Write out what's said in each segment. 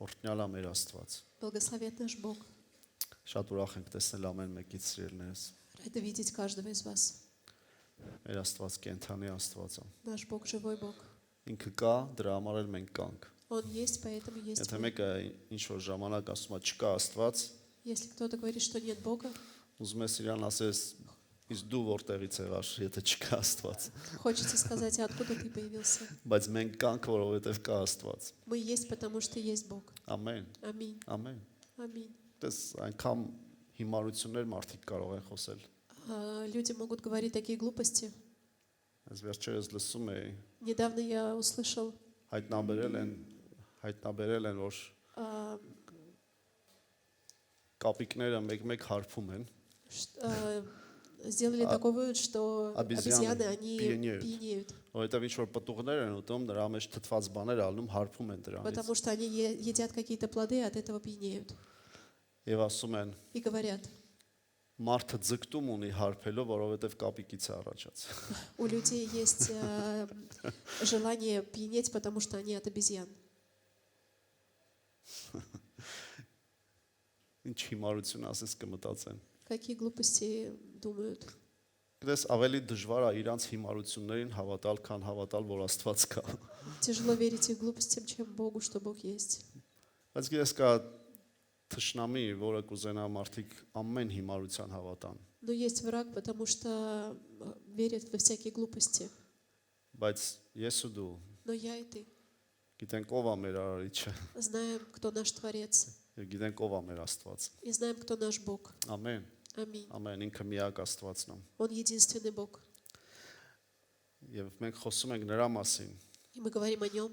Օրհնյալ է մեր Աստված։ Благословен наш Бог. Շատ ուրախ ենք տեսնել ամեն մեկից սիրելիներս։ Рада видеть каждого из вас. Մեր Աստված կենթանի Աստված է։ Наш Бог живой Бог. Ինքը կա, դրա համար էլ մենք կանք։ Он есть, поэтому есть Եթե мы. մեկը ինչ որ ժամանակ ասում է չկա Աստված, Если кто-то говорит, что нет Бога, ուզում ես իրան ասես, իսկ դու որտեղից եղար, եթե չկա Աստված։ хочется сказать, а откуда ты появился? Բայց մենք կանք, որովհետև կա Աստված։ Мы есть, потому что есть Бог. Ամեն, Аминь. ամեն։ Аминь. Դες այնքան հիմարություններ մարդիկ կարող են խոսել։ Люди могут говорить такие глупости. Ես վերջերս լսում էի, Недавно я услышал, հայտնաբերել են, որ а, կապիկները մեկ-մեկ հարբում են, сделали такой вывод, что обезьяны, они пьянеют. пьянеют. որովհետև ինչ որ պտուղներ են ուտում, դրա մեջ թթված բաներ ալնում, հարբում են դրանից։ Потому что они едят какие-то плоды, и от этого пьянеют. Եվ ասում են, И говорят, մարդը ձգտում ունի հարբելով, որովհետև կապիկից է առաջացել։ у людей есть желание пьянеть, потому что они от обезьян. Ինչ հիմարություն ասես կմտածեն։ Какие глупости думают. Դες ավելի դժվար է իրանց հիմարություններին հավատալ, քան հավատալ, որ Աստված կա։ Тяжело верить их глупостям, чем Богу, что Бог есть. Բայց գիտես կա թշնամի, որը կուզենա մարդիկ ամեն հիմարության հավատան, Но есть враг, потому что верит во всякие глупости. բայց ես ու դու Но я и ты գիտենք ով է մեր արարիչը, знаем, кто наш Творец, եւ գիտենք ով է մեր Աստված։ и знаем, кто наш Бог. Ամեն, Аминь. ամեն ինքը միակ Աստվածն է։ Он единственный Бог. Եվ մենք խոսում ենք նրա մասին, И мы говорим о Нем.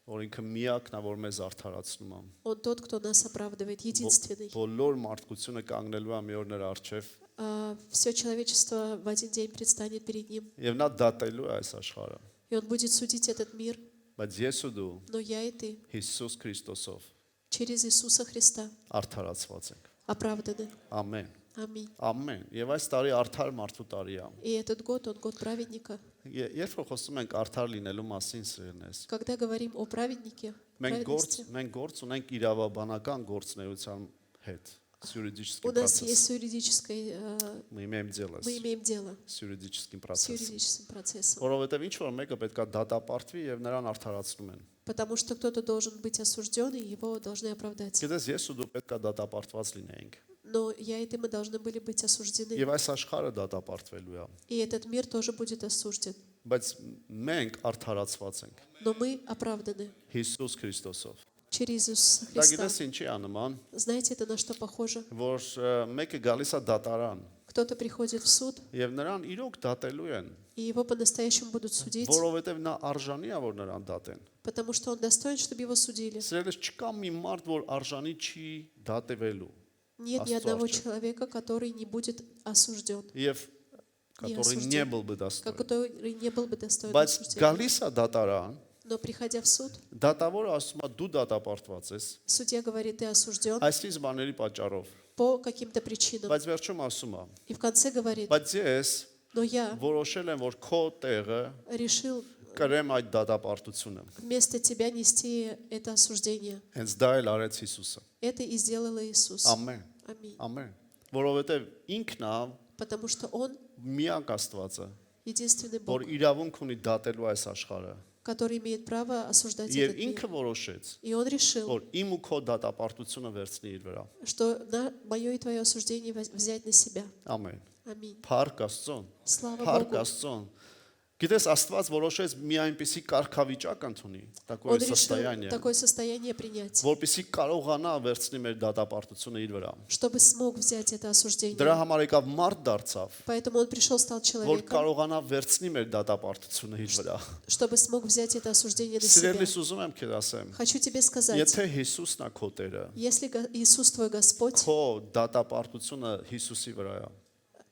որ ինքը միակն է, որ մեզ արդարացնում է։ Он тот, кто нас оправдывает, единственный. Բոլոր մարդկությունը կանգնելու է մի օր նրա առջև, Все человечество в один день предстанет перед Ним. եւ նա դատելու է այս աշխարհը։ И Он будет судить этот мир. Բայց ես ու դու Но я и ты Հիսուս Քրիստոսով через Иисуса Христа արդարացված ենք։ оправданы. Ամեն, Аминь. ամեն։ Եվ այս տարի արդար մարդու տարի է։ И этот год, он год праведника. Երբ որ խոսում ենք արդար լինելու մասին, սիրելիներս, Когда говорим о праведнике, մենք праведности, գործ ունենք իրավաբանական գործնեության հետ, с юридическим у нас есть процессом. юридическое, Мы имеем дело мы имеем дело с юридическим с процессом։ юридическим процессом. Որովհետև ինչ որ մեկը պետք է դատապարտվի եւ նրան արդարացնում են։ Потому что кто-то должен быть осужден, и его должны оправдать. Գիտես, ես ու դու պետք է датապարտված լինեինք։ Но я и ты, мы должны были быть осуждены. Եվ այս աշխարհը դատապարտվելու է։ И этот мир тоже будет осужден. Բայց մենք արդարացված ենք Но мы оправданы Հիսուս Քրիստոսով։ через Иисуса Դա Христа. գիտես ինչի է նման, Знаете, это на что похоже? որ մեկը գալիս է դատարան Кто-то приходит в суд, եւ նրան իրոք դատելու են, и его по-настоящему будут судить, որովհետեւ նա արժանի է, որ նրան датեն։ потому что он достоин, чтобы его судили. Սիրելիս չկա մի մարդ, որ արժանի չի դատվելու Нет ни Աստծո одного առջև։ человека, который не будет осужден, եւ который не был бы достоин։ который не был бы достоин Բայց осуждения. գալիս է դատարան, Но приходя в суд, դատավորը ասում է դու դատապարտված ես судья говорит, ты осужден այսպես բաների պատճառով, по каким-то причинам. բայց վերջում ասում է, И в конце говорит, բայց ես но я որոշել եմ, որ քո տեղը решил կրեմ այդ դատապարտությունը։ вместо тебя нести это осуждение. Հենց դա էլ արեց Հիսուսը։ Это и сделал Иисус. Ամեն, Аминь. ամեն։ Որովհետև ինքն է Потому что Он միակ Աստվածը, единственный որ Бог, իրավունք ունի датելու այս աշխարհը։ который имеет право осуждать Եվ этот мир. ինքը որոշեց, И Он решил, որ իմ ու քո դատապարտությունը վերցնի իր վրա։ что мое и твое осуждение взять на себя. Ամեն։ Аминь. Փառք Աստծուն։ Слава Փառք Богу. Աստծուն։ Գիտես, Աստված որոշեց մի այնպիսի կարգավիճակ ընդունի, такое Он решил состояние, такое состояние принять, որպեսզի կարողանա վերցնի մեր դատապարտությունը իր վրա։ чтобы смог взять это Դրա осуждение. համար եկավ մարդ դարձավ, Поэтому Он пришел, стал որ человеком, կարողանա վերցնի մեր դատապարտությունը իր վրա։ чтобы смог взять это осуждение на себя. Սիրելիս ուզում եմ քեզ ասեմ, Хочу тебе сказать, եթե Հիսուսն է քո Տերը, если Иисус твой Господь, քո դատապարտությունը Հիսուսի վրա է։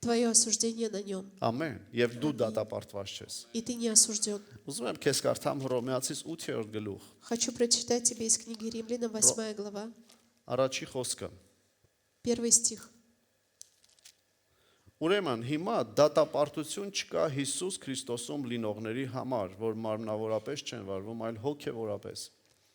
твое осуждение на Нем, Ամեն։ Եվ դու դատապարտված ես։ и ты не осужден. Ուզում եմ քեզ կարդամ Հռոմեացիս 8-րդ գլուխ, Хочу прочитать тебе из книги Римлянам 8 глава, առաջի խոսքը։ 1 стих. Ուրեմն հիմա դատապարտություն չկա Հիսուս Քրիստոսում լինողների համար, որ մարմնավորապես չեն վարվում, այլ հոգևորապես։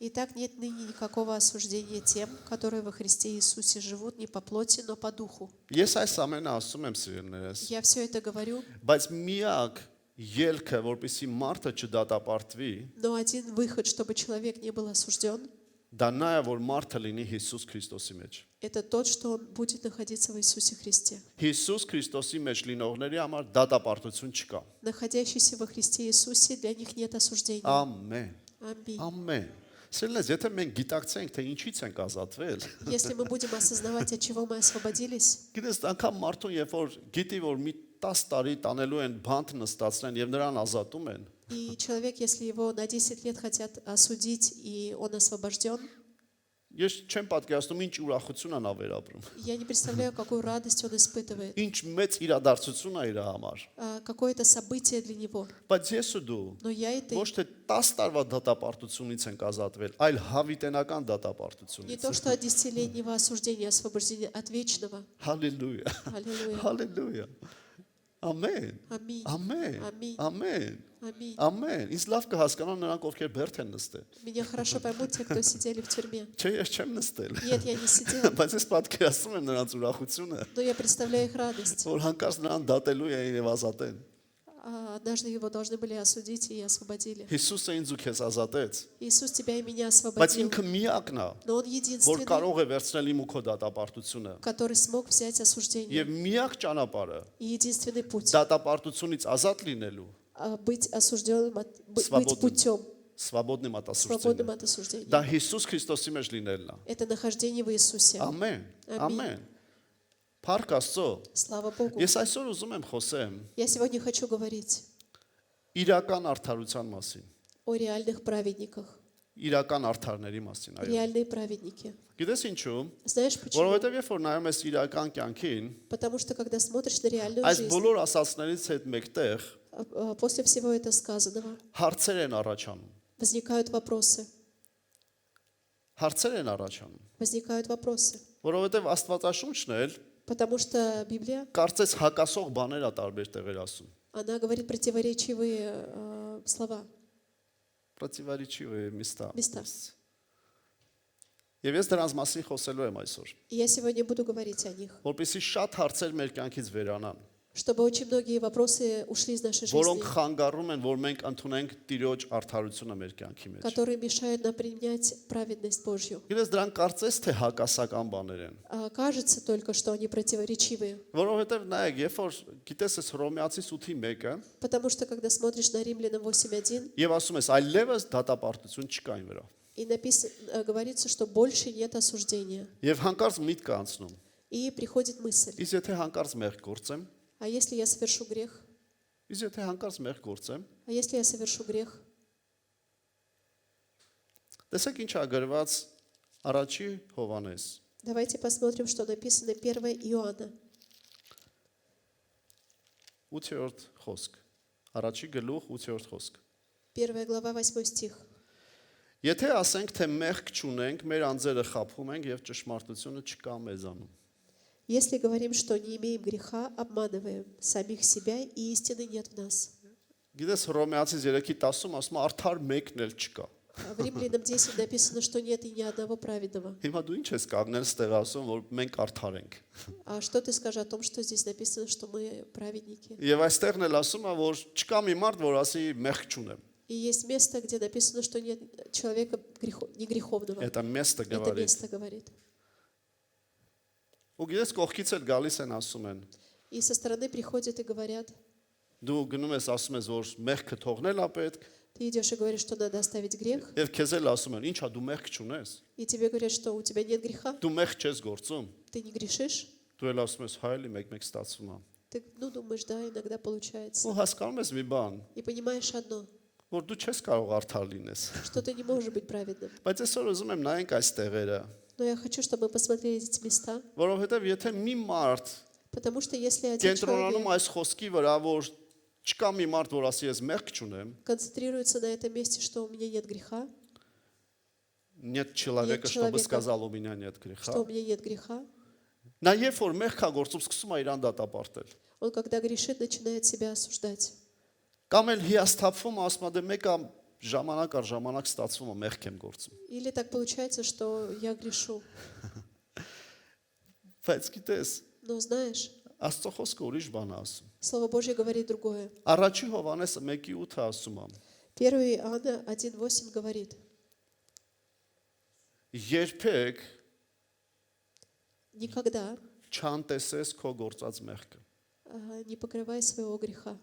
Итак, нет ныне никакого осуждения тем, которые во Христе Иисусе живут не по плоти, но по духу. Ես այս ամենը ասում եմ սիրելիներս, Я все это говорю, բայց միակ ելքը, որպեսզի մարդը չդատապարտվի, но один выход, чтобы человек не был осужден, դա նա է, որ մարդը լինի Հիսուս Քրիստոսի մեջ։ это тот, что он будет находиться в Иисусе Христе. Հիսուս Քրիստոսի մեջ լինողների համար դատապարտություն չկա։ Находящийся во Христе Иисусе, для них нет осуждения. Ամեն։ Аминь. Ամեն։ Սիրելիներս, եթե մենք գիտակցենք, թե ինչից ենք ազատվել, Если мы будем осознавать, от чего мы освободились, գիտես, անգամ մարդուն, երբ որ գիտի, որ մի 10 տարի տանելու են բանտ նստացնեն եւ նրան ազատում են, и человек, если его на 10 лет хотят осудить, и он освобожден, ես չեմ պատկերացնում ինչ ուրախություն ան ավեր ապրում։ я не представляю, какую радость он испытывает, Ինչ մեծ իրադարձություն է իր համար։ какое-то событие для него. Բայց ես ու դու Но я и ты, ոչ թե 10 տարվա դատապարտությունից ենք ազատվել, այլ հավիտենական не դատապարտությունից։ то, что от 10-летнего осуждения, освобождения от вечного. Հալելույա։ Аллилуйя. Հալելույա։ Ամեն։ Аминь. Ամեն։ Ամին։ Ամեն։ Аминь. Ամեն։ Ինձ լավ կհասկանան նրանք, ովքեր բերդ են նստել։ Меня хорошо поймут те, кто сидели в тюрьме. Չէ, ես չեմ նստել։ Нет, я не сидела, Բայց ես պատկերացնում եմ նրանց ուրախությունը, но я представляю их радость. որ հանկարծ նրան դատելու էին եւ ազատեն։ Однажды его должны были осудить и освободили. Հիսուսը ինձ ու քեզ ազատեց, Иисус тебя и меня բայց освободил. ինքը միակն է, Но Он որ единственный, կարող է վերցնել իմ ու քո датապարտությունը։ который смог взять осуждение. Եվ միակ ճանապարհը И единственный путь դատապարտությունից ազատ լինելու быть осужденным, быть Свободным. путем, свободным от свободным осуждения։ от осуждения. Դա Հիսուս Քրիստոսի մեջ լինելն է։ Это нахождение в Иисусе. Ամեն։ Ամին։ Ամեն։ Փառք Աստծո։ Слава Богу. Ես այսօր ուզում եմ խոսեմ Я сегодня хочу говорить իրական արդարության մասին, о реальных праведниках. իրական արդարների մասին, այո։ Реальные праведники. Գիտես ինչու՞։ Знаешь почему? Որովհետև երբ որ նայում ես իրական կյանքին, Потому что когда смотришь на реальную այս жизнь, բոլոր ասածներից հետ մեկտեղ после всего этого сказанного հարցեր են առաջանում։ возникают вопросы. Հարցեր են առաջանում, Возникают вопросы. որովհետև Աստվածաշունչն էլ Потому что Библия, կարծես հակասող բաներ է տարբեր տեղեր ասում։ она говорит противоречивые слова, Противоречивые места։ места. Եվ ես դրանց մասին խոսելու եմ այսօր, И я сегодня буду говорить о них, որպեսզի շատ հարցեր մեր կյանքից վերանան, чтобы очень многие вопросы ушли из нашей որոնք жизни, խանգարում են, որ մենք ընդունենք Տիրոջ արդարությունը մեր կյանքի մեջ։ которые мешают нам принять праведность Божью. Գիտես դրանք կարծես թե հակասական բաներ են, Кажется только, что они противоречивые, որովհետև նայեք, երբ որ գիտես այս Հռոմեացիս 8:1-ը потому что когда смотришь на Римлянам 8:1, եւ ասում ես այլևս դատապարտություն չկա այն վրա։ и говорится, что больше нет осуждения. Եվ հանկարծ միտք անցնում։ И приходит мысль, Իսկ եթե հանկարծ մեղք գործեմ, а если я совершу грех? իսկ եթե հանկարծ մեղք գործեմ, А если я совершу грех? տեսեք ինչ է գրված առաջի Հովանես։ Давайте посмотрим, что написано 1 Иоанна, 8-րդ խոսք։ Առաջի գլուխ 8-րդ խոսք։ 1 глава, 8 стих. Եթե ասենք, թե մեղք չունենք, մեր անձերը խաբում ենք եւ ճշմարտությունը չկա մեզանում։ Если говорим, что не имеем греха, обманываем самих себя, и истины нет в нас. Գիտես Հռոմեացիս 3:10-ում ասում է արդար մեկն էլ չկա։ В Римлянам 10 написано, что нет и ни одного праведного. Հիմա դու ինչ ես կանգնել ստեղ ասում, որ մենք արդար ենք։ А что ты скажешь о том, что здесь написано, что мы праведники? Եվ այստեղն էլ ասում է, որ չկա մի մարդ, որ ասի մեղք չունեմ։ И есть место, где написано, что нет человека не греховного. Это место Это говорит։ место говорит. Ու գիտես կողքից էլ գալիս են ասում են։ И со стороны приходят и говорят, Դու գնում ես ասում ես, որ մեղքը թողնել է պետք, ты идешь и говоришь, что надо оставить грех, եւ քեզ էլ ասում են, ինչա դու մեղք չունես։ и тебе говорят, что у тебя нет греха, Դու մեղք չես գործում։ ты не грешишь, Դու էլ ասում ես, հայելի մեկ-մեկ ստացվում է։ ты, думаешь, да, иногда получается. Ու հասկանում ես մի բան, И понимаешь одно, որ դու չես կարող արդար լինես։ что ты не можешь быть праведным. Բայց այսօր ուզում եմ նայենք այս տեղերը, Но я хочу, чтобы мы посмотрели эти места, որովհետեւ եթե մի մարդ потому что если один կենտրոնանում человек այս խոսքի վրա, որ չկա մի մարդ, որ ասի ես մեղք չունեմ, концентрируется на этом месте, что у меня нет греха, нет человека, чтобы человека. сказал у меня нет греха։ что у меня нет греха, Նա երբ որ մեղք է գործում, սկսում է իրան դատապարտել։ он, когда грешит, начинает себя осуждать. Կամ էլ հիասթափվում ասում է դե մեկը ժամանակ առ ժամանակ ստացվում է մեղք եմ գործում։ Или так получается, что я грешу. Բայց գիտես, Но знаешь, Աստծո խոսքը ուրիշ բան է ասում։ Слово Божье говорит другое. Առաջի Հովհաննեսը 1:8-ը ասում է. 1 Иоанна 1:8 говорит: Երբեք никогда չանտեսես քո գործած մեղքը։ не покрывай своего греха.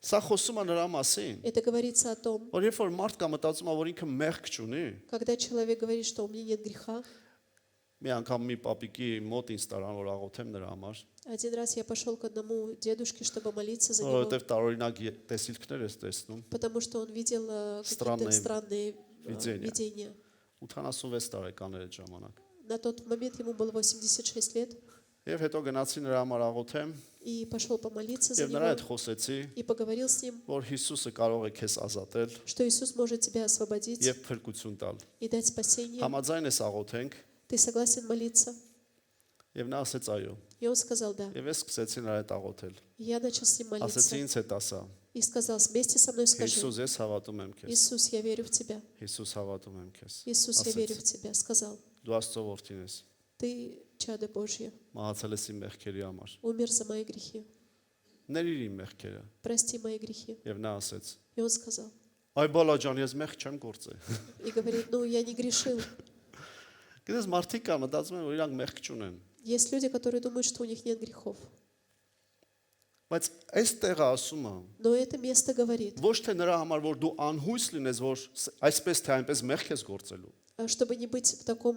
Սա խոսում է նրա մասին, Это говорится о том, որ երբ որ մարդ կա մտածում է, որ ինքը մեղք չունի, когда человек говорит, что у меня нет греха. մի անգամ մի պապիկի մոտ ինձ տարան որ աղոթեմ նրա համար, Один раз я пошел к одному дедушке, чтобы молиться за него, որովհետև տարօրինակ տեսիլքներ ես տեսնում, потому что он видел какие-то странные видения. 86 տարեկան էր այդ ժամանակ։ На тот момент ему было 86 лет, Եվ հետո գնացի նրա համար աղոթեմ, и пошел помолиться за եւ նրա հետ него, խոսեցի, и поговорил с ним, որ Հիսուսը կարող է քեզ ազատել что Иисус может тебя освободить եւ փրկություն տալ։ и дать спасение. Համաձայն ես աղոթենք, Ты согласен молиться? եւ նա ասեց այո։ И он сказал да. Եվ ես սկսեցի նրա հետ աղոթել։ И я начал с ним Ասեցի молиться. ինձ հետ ասա. И сказал, вместе со мной скажи: Հիսուս, ես հավատում եմ քեզ։ Иисус, я верю в тебя. Հիսուս հավատում եմ քեզ։ Иисус, я верю в тебя. Сказал: Դու Աստծո որդին ես։ ты чадо Божье, Մահացել ես իմ մեղքերի համար։ умер за мои грехи. Ների իմ մեղքերը։ Прости мои грехи. Եվ նա ասեց. И он сказал, Այ բալա ջան, ես մեղք չեմ գործել։ и говорит: ну, я не грешил. Գիտես մարդիկ կան մտածում են, որ իրանք մեղք չունեն։ Есть люди, которые думают, что у них нет грехов. Բայց այս տեղը ասում է, Но это место говорит, ոչ թե նրա համար, որ դու անհույս լինես, որ այսպես թե այնպես մեղք ես գործելու։ чтобы не быть в таком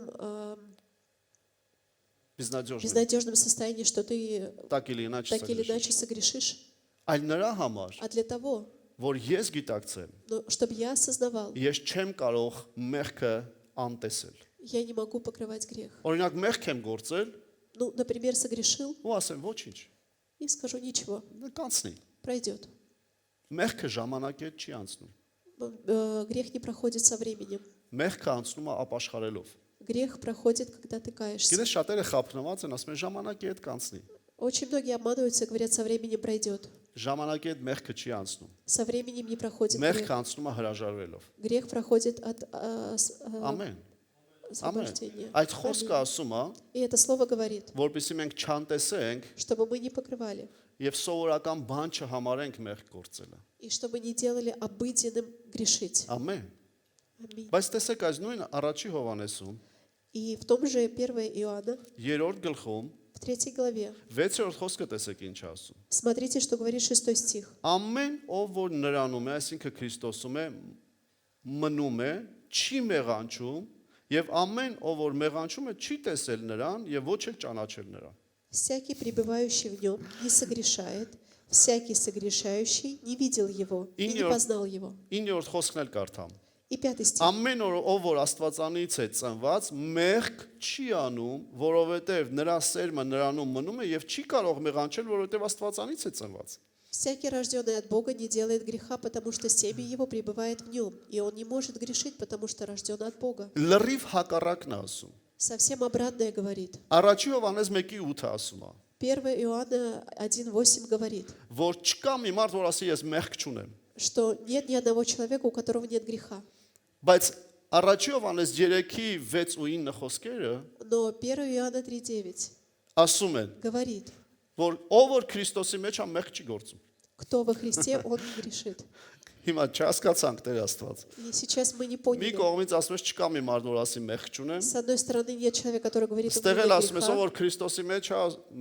Բիզնադյոժ։ безнадежном состоянии, что ты Так или иначе так или սա։ иначе согрешишь, Այլ նրա համար, а для того, որ ես գիտակցեմ, чтобы я осознавал, ես չեմ կարող մեղքը անտեսել։ я не могу покрывать грех. Օրինակ մեղք եմ գործել, Ну, например, согрешил ու ասեմ ոչինչ, и скажу: ничего, կանցնի։ пройдет. Մեղքը ժամանակի հետ չի անցնում։ Грех не проходит со временем. Մեղքը անցնում է ապաշխարելով։ Грех проходит, когда ты каешься. Գիտես շատերը խափնված են, ասում են ժամանակի հետ կանցնի։ Очень многие обманываются и говорят: со временем пройдет. Ժամանակի հետ մեղքը չի անցնում։ Со временем не проходит Մեղքը грех. անցնում է հրաժարվելով։ Грех проходит от Ամեն։ освобождения. Այդ խոսքը ասում է, И это слово говорит, որպեսզի մենք չանտեսենք чтобы мы не покрывали, եւ սովորական բան չհամարենք մեղք գործելը։ и чтобы не делали обыденным грешить. Ամեն։ Аминь. Բայց տեսեք այս նույն առաջի Հովհաննեսում И в том же 1 Иоанна, 3-րդ գլխում в 3 главе, 6-րդ խոսքը տեսեք ինչ է ասում։ смотрите, что говорит 6 стих. Ամեն ով որ նրանում է, այսինքն Քրիստոսում է, մնում է, չի մեղանչում եւ ամեն ով որ մեղանչում է, չի տեսել նրան եւ ոչ էլ ճանաչել նրան։ Всякий, пребывающий в нем, не согрешает, всякий согрешающий не видел его и не познал его. 9-րդ խոսքն էլ կարդամ։ И 5 стих. Ամեն ով որ Աստվածանից է ծնված, մեղք չի անում, որովհետև նրա սերմը նրանում մնում է եւ չի կարող մեղանչել, որովհետև Աստվածանից է ծնված։ Всякий, рожденный от Бога, не делает греха, потому что семя его пребывает в нем, и он не может грешить, потому что рожден от Бога. Լրիվ հակառակն է ասում։ Совсем обратное говорит. Առաջի Հովհաննես 1:8-ը ասում է, 1 Иоанна 1:8 говорит, որ չկա մի մարդ, որ ասի ես մեղք չունեմ։ что нет ни одного человека, у которого нет греха. Բայց առաջի Հովհաննես 3-ի 6 ու 9 խոսքերը Но 1 Иоанна 3:9 ասում են, говорит, որ ով որ Քրիստոսի մեջ է մեղք չի գործում։ кто во Христе, он не грешит. Հիմա չհասկացանք Տեր Աստված։ И сейчас мы не Մի поняли. կողմից ասում ես չկա մի մարդ, որ ասի մեղք չունեմ, С одной стороны, нет человека, который говорит: у ստեղ меня էլ нет ասում ես ով греха, որ Քրիստոսի մեջ է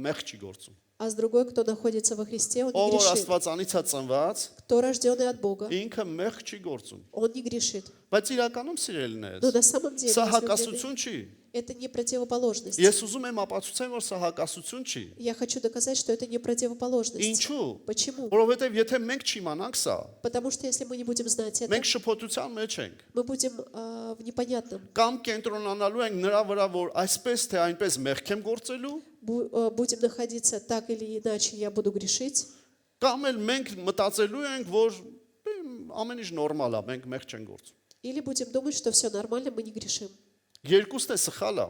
մեղք չի գործում։ а с другой, кто находится во Христе, он не Ով որ грешит. Աստվածանից է ծնված, Кто рожденный от Бога, ինքը մեղք չի գործում։ он не грешит. Բայց իրականում սիրելիներս, Но на самом деле, սա возлюбленные, հակասություն չի։ это не противоположность. Ես ուզում եմ ապացուցեմ, որ սա հակասություն չի։ Я хочу доказать, что это не противоположность. Ինչու՞։ Почему? Որովհետև եթե մենք չիմանանք սա, Потому что если мы не будем знать это, մենք շփոթության մեջ ենք։ мы будем в непонятном. Կամ կենտրոնանալու ենք նրա վրա, որ այսպես թե այնպես մեղք եմ գործելու, Будем находиться так или иначе, я буду грешить. կամ էլ մենք մտածելու ենք, որ ամեն ինչ նորմալ է, մենք մեղք չենք գործում։ Или будем думать, что все нормально, мы не грешим. Երկուսն է սխալ է։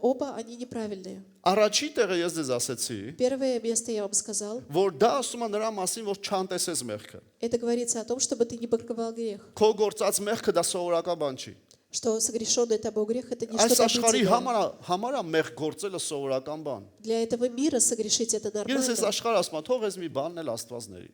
Оба они неправильные. Առաջի տեղը ես ձեզ ասեցի, Первое место я вам сказал, որ դա ասում է նրա մասին, որ չանտեսես մեղքը։ это говорится о том, чтобы ты не покрывал грех. Քո գործած մեղքը դա սովորական бан չի։ Что согрешенный тобой грех это не Այս что-то աշխարհի обыденное. համարա մեղ գործելը сովորական бан։ Для этого мира согрешить это Ես այս нормально. աշխարհը ասում եմ, թող ես մի բանն էլ Աստվածների։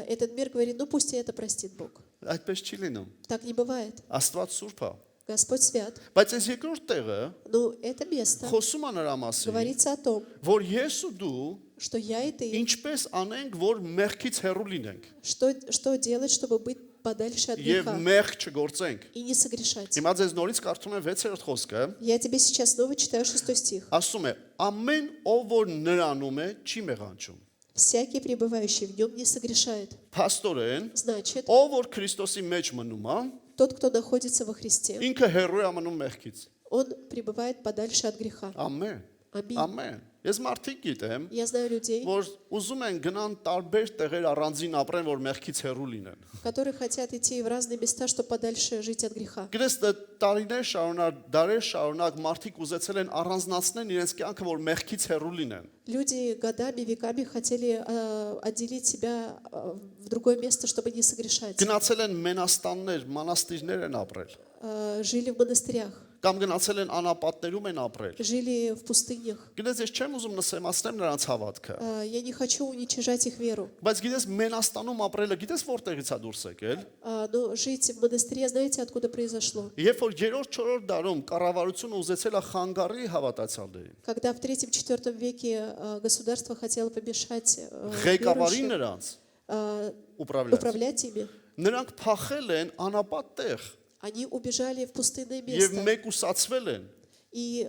Этот мир говорит, ну пусть и это простит Бог. Այդպես չի լինում։ Так не бывает. Աստված սուրբ է։ Господь свят. Բայց այս երկրորդ տեղը Но это место խոսում է նրա մասին, говорится о том, որ ես ու դու что я и ты, ինչպես անենք, որ մեղքից հեռու լինենք что делать, чтобы быть подальше от եւ греха մեղ չգործենք։ и не согрешать. Հիմա ձեզ нորից կարդում եմ 6-րդ խոսքը, Я тебе сейчас снова читаю 6 стих. ասում է. Ամեն ով որ նրանում է, չի մեղանչում։ Всякий, пребывающий в нем, не согрешает. Փաստորեն, Значит, ով որ Քրիստոսի մեջ մնում է, тот, кто находится во Христе, ինքը հեռու է մնում մեղքից։ он пребывает подальше от греха. Ամեն։ Ամին։ Ամեն։ Ես մարդիկ գիտեմ, Я знаю людей, որ ուզում են գնան տարբեր տեղեր առանձին ապրեն, որ մեղքից հեռու լինեն։ которые хотят идти в разные места, чтобы подальше жить от греха. Գիտես, տարիներ շարունակ, դարեր շարունակ մարդիկ ուզեցել են առանձնացնել իրենց կյանքը, որ մեղքից հեռու լինեն։ Люди годами, веками хотели отделить себя в другое место, чтобы не согрешать. Գնացել են մենաստաններ, մանաստիրներ են ապրել։ Жили в монастырях, Կամ գնացել են անապատներում են ապրել։ жили в пустынях. Գիտես, ես չեմ ուզում նսեմացնեմ նրանց հավատքը։ Я не хочу уничижать их веру. Բայց գիտես, մենաստանում ապրելը, գիտես որտեղից է դուրս եկել։ Но жить в монастыре, знаете, откуда произошло? Երբ որ 3-4 դարում կառավարությունը ուզեցել է խանգարի հավատացյալներին, Когда в 3-4 веке государство хотело помешать ղեկավարին верующим նրանց ուправляց։ управлять ими, Նրանք փախել են անապատ տեղ они убежали в пустынное եւ место մեկուսացվել են։ и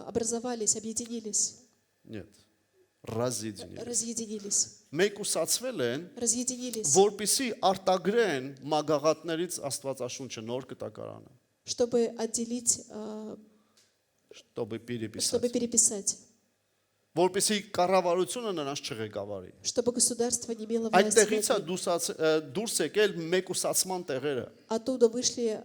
образовались, объединились, Нет, разъединились։ разъединились, Մեկուսացվել են, разъединились, որպիսի արտագրեն մագաղատներից Աստվածաշունչը նոր կտակարանը, чтобы отделить, чтобы переписать, чтобы переписать, որպիսի կառավարությունը նրանց չղեկավարի։ чтобы государство не имело власти. Այդտեղից է над ним. դուրս եկել մեկուսացման տեղերը, Оттуда вышли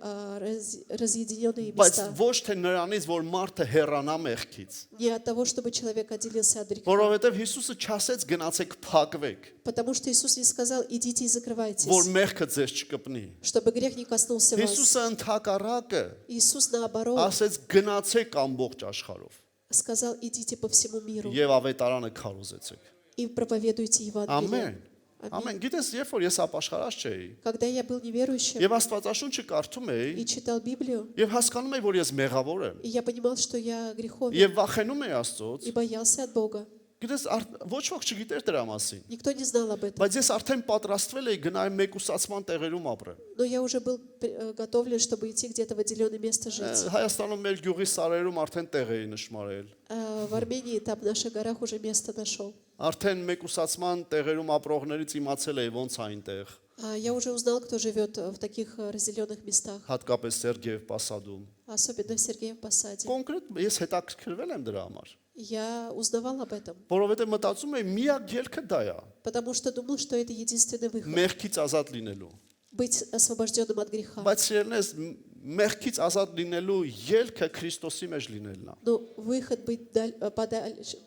разъединенные բայց места. ոչ թե նրանից, որ մարդը հեռանա մեղքից, Не от того, чтобы человек отделился от греха. որովհետև Հիսուսը չասեց գնացեք փակվեք, Потому что Иисус не сказал, идите и закрывайтесь, որ մեղքը ձեզ չկպնի։ чтобы грех не коснулся вас. Հիսուսը ընդհակառակը Иисус, наоборот, ասեց գնացեք ամբողջ աշխարհով сказал, идите по всему миру եւ ավետարանը քարոզեցեք։ и проповедуйте Евангелие. Ամեն։ Ամեն։ Գիտես, երբ որ ես ապաշխարած չէի, Когда я был неверующим եւ Աստվածաշունչը կարդում էի, и читал Библию, եւ հասկանում էի, որ ես մեղավոր եմ, и я понимал, что я греховен եւ вախենում էի Աստծոց, и боялся от Бога. գիտես, ոչ ոք չգիտեր դրա մասին, Никто не знал об этом. բայց ես արդեն պատրաստվել էի գնալ մեկուսացման տեղերում апրել։ Но я уже был готовлен, чтобы идти где-то в отделенное место жить. Հայաստանում մեր գյուղի սարերում արդեն տեղ էի նշмарել։ В Армении, там в наших горах уже место нашел. Արդեն մեկուսացման տեղերում ապրողներից իմացել էի ոնց այնտեղ, Я уже узнал, кто живет в таких разделенных местах, հատկապես Սերգեև Պասադում։ особенно в Сергеев Посаде. Կոնկրետ ես հետաքրքրվել եմ դրա համար, Я узнавал об этом, որովհետեւ մտածում եմ միակ ելքը դա է, потому что думал, что это единственный выход. մեղքից ազատ լինելու։ Быть освобожденным от греха. Բայց սիրելնես մեղքից ազատ լինելու ելքը Քրիստոսի մեջ լինելն է։ Но выход быть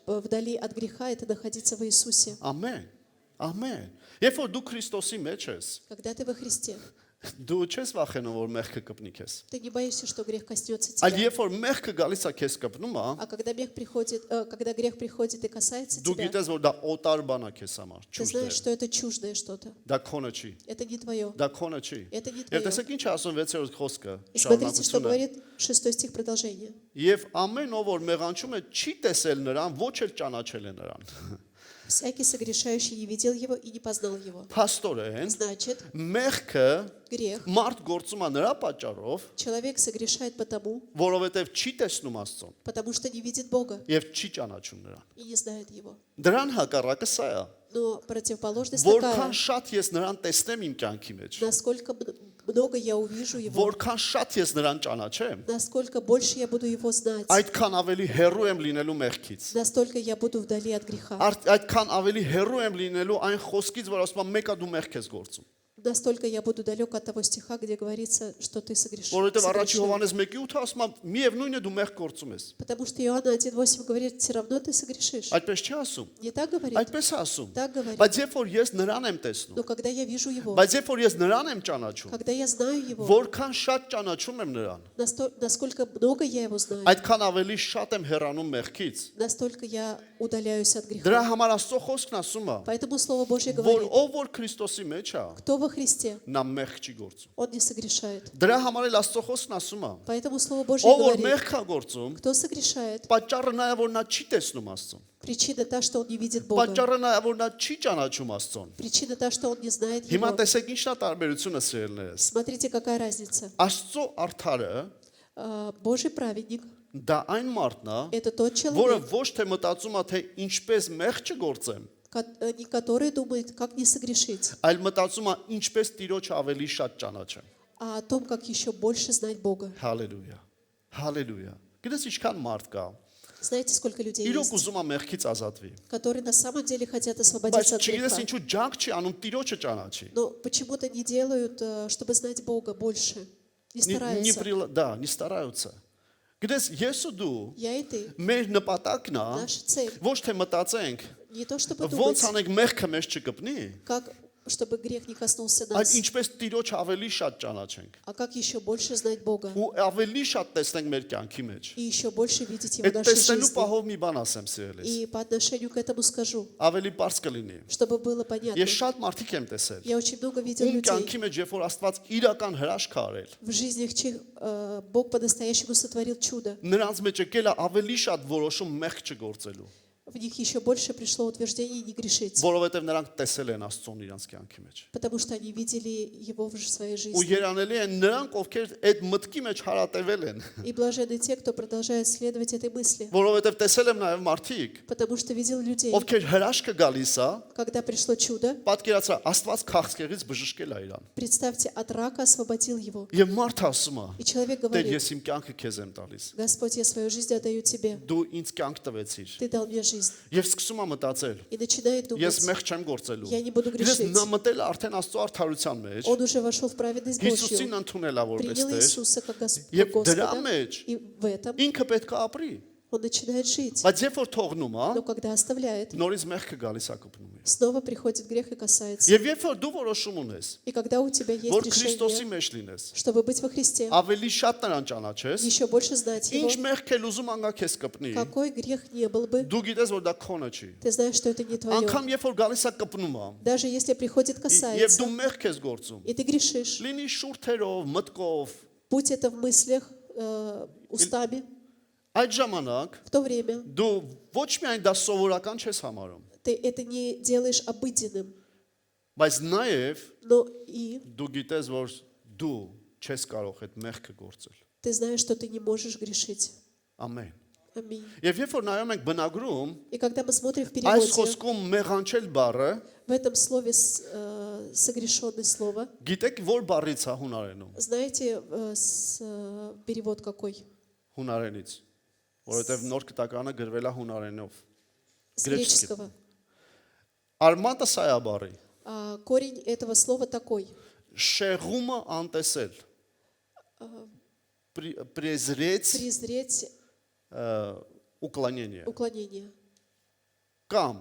вдали от греха – это находиться в Иисусе. Ամեն։ Ամեն։ Երբ որ դու Քրիստոսի մեջ ես, Когда ты во Христе, դու չես վախենում որ մեղքը կպնի քեզ։ ты не боишься, что грех коснется Այլ тебя. երբ որ մեղքը գալիս է քեզ կպնում է, А когда грех приходит и касается դու тебя, գիտես որ դա օտար բան է քեզ համար, ты ճուշտ знаешь, է։ что это чуждое что-то. Դա քոնը չի։ Это не твое. Դա քոնը չի։ Это не Եվ твое. տեսեք ինչ է ասում 6-րդ խոսքը, И смотрите, что շարունակությունը։ говорит 6 стих продолжение. Եվ ամեն ով որ մեղանչում է, չի տեսել նրան, ոչ էլ ճանաչել է նրան։ Всякий согрешающий не видел его и не познал его. Փաստորեն, Значит, մեղքը грех մարդ գործում է նրա պատճառով, человек согрешает потому, որովհետև չի տեսնում Աստծուն потому что не видит Бога եւ չի ճանաչում նրան։ и не знает его. Դրան հակառակը սա է։ Но противоположность Որքան такая, շատ ես նրան տեսնեմ իմ կյանքի մեջ, насколько много я увижу его, որքան շատ ես նրան ճանաչեմ, насколько больше я буду его знать, այդքան ավելի հեռու եմ լինելու մեղքից։ настолько я буду вдали от греха. Այդքան ավելի հեռու եմ լինելու այն խոսքից, որ ասում է մեկը դու մեղք ես գործում։ настолько я буду далек от того стиха, где говорится, что ты Որովհետև առաջի согрешил. Հովանես 1:8 ասում է, միևնույնն է դու մեղք գործում ես։ Потому что Иоанна 1.8 говорит, все равно ты согрешишь. Այդպես չի ասում։ Не так говорит? Այդպես է ասում։ Так говорит. Բայց երբ որ ես նրան եմ տեսնում, Но когда я вижу его, բայց երբ որ ես նրան եմ ճանաչում, когда я знаю его, որքան շատ ճանաչում եմ նրան, насколько много я его знаю, այդքան ավելի շատ եմ հեռանում մեղքից։ настолько я удаляюсь от Դրա греха. համար Աստծո խոսքն ասում է, Поэтому Слово Божье որ говорит, ով որ Քրիստոսի մեջ է, кто во Христе, նա մեղք չի գործում։ он не согрешает. Դրա համար էլ Աստծո խոսքն ասում է, Поэтому Слово Божье ով որ говорит, մեղք է գործում, кто согрешает, պատճառը նա է, որ նա չի տեսնում Աստծուն։ причина та, что он не видит Бога. Պատճառը նա է, որ նա չի ճանաչում Աստծուն։ Причина та, что он не знает Հիմա его. տեսեք ինչն է տարբերությունը սիրելիներս։ Смотрите, какая разница. Աստծո արդարը Божий праведник դա այն մարդն է, – это тот որը человек, ոչ թե մտածում է, թե ինչպես մեղք չգործեմ, не который думает, как не согрешить, այլ մտածում է ինչպես Տիրոջը ավելի շատ ճանաչեմ։ а о том, как еще больше знать Бога. Հալելույա։ Հալելույա։ Գիտես ինչքան մարդ կա, Знаете, сколько людей իրոք есть, ուզում է մեղքից ազատվի, которые на самом деле хотят բայց освободиться от չգիտես греха, ինչու ջանք չի անում Տիրոջը ճանաչի։ но почему-то не делают, чтобы знать Бога больше, не стараются. Да, не стараются։ Գիտես ես ու դու Я и ты. մեր նպատակն է Наша цель ոչ թե մտածենք не то, чтобы ոնց думать, անենք մեղքը մեզ չկպնի, как, чтобы грех не коснулся այլ нас, ինչպես Տիրոջ ավելի շատ ճանաչենք а как еще больше знать Бога ու ավելի շատ տեսնենք մեր կյանքի մեջ։ и еще больше видеть Его в Այդ нашей տեսնելու жизни. պահով մի բան ասեմ սիրելիս։ И по отношению к этому скажу, Ավելի པարզ կլինի։ чтобы было понятно. Ես շատ մարդիկ եմ տեսել։ Я очень много видел Ում людей, կյանքի մեջ երբ որ Աստված իրական հրաշք է արել, в жизнях чьих Бог по-настоящему сотворил чудо. նրանց մեջ եկել է ավելի շատ որոշում մեղք չգործելու, В них еще больше пришло утверждение не грешить, որովհետև նրանք տեսել են Աստծուն իրենց кյանքի մեջ։ потому что они видели Его в своей Ու жизни. երանելի են նրանք, ովքեր այդ մտքի մեջ հարատևել են, И блаженны те, кто продолжает следовать этой мысли, որովհետև տեսել եմ նաև մարդիկ, потому что видел людей, ովքեր հրաշքը գալիս է, когда пришло чудо, պատկերացրա Աստված քաղցկեղից բժշկել է իրան։ представьте, от рака освободил его. Եւ մարդ ասում է. И человек Դե говорит, ես իմ կյանքը քեզ եմ տալիս։ Господь, я свою жизнь отдаю Тебе. Դու ինձ կյանք տվեցիր։ Ты дал мне жизнь. Եվ սկսում է մտածել. И начинает Ես думать, մեղք չեմ գործելու։ Я не буду Ես грешить. նա մտել է արդեն Աստծո արդարության մեջ։ Он уже вошел в праведность Հիսուսին Божью, ընդունել է որպես принял Տեր։ Иисуса как Եվ դրա Господа, մեջ и в этом ինքը պետք է ապրի։ он начинает жить. Բայց երբ որ թողնում է, Но когда оставляет, նորից մեղքը գալիս է կպնում է։ снова приходит грех и касается. Եվ երբ որ дու որոշում ունես, И когда у тебя есть որ Քրիստոսի решение, մեջ լինես, чтобы быть во Христе, ավելի շատ նրան ճանաչես, еще больше знать Его, ինչ մեղք էլ ուզում անգա քեզ կպնի, какой грех не был бы, դու գիտես որ դա քոնը չի։ ты знаешь, что это не твое. Անկամ երբ որ գալիս է կպնում է, Даже если приходит եւ касается, դու մեղք ես գործում, и ты грешишь, լինի շուրթերով, մտքով, будь это в мыслях, устами, այդ ժամանակ в то время դու ոչ միայն դա սովորական չես համարում, ты это не делаешь обыденным, բայց նաև но и դու գիտես որ դու չես կարող այդ մեղքը գործել։ ты знаешь, что ты не можешь грешить. Ամեն։ Аминь. Եվ երբ որ նայում ենք բնագրում, И когда мы смотрим в այս переводе, խոսքում մեղանչել բառը, в этом слове согрешенное слово, գիտեք որ բառից է հունարենում։ знаете, перевод какой? Հունարենից, որովհետև նոր կտականը գրվել է հունարենով։ С Греческий. греческого. Արմատը սա է բառի։ Корень этого слова такой. Շեղումը անտեսել։ Презреть Презреть уклонение։ уклонение. Կամ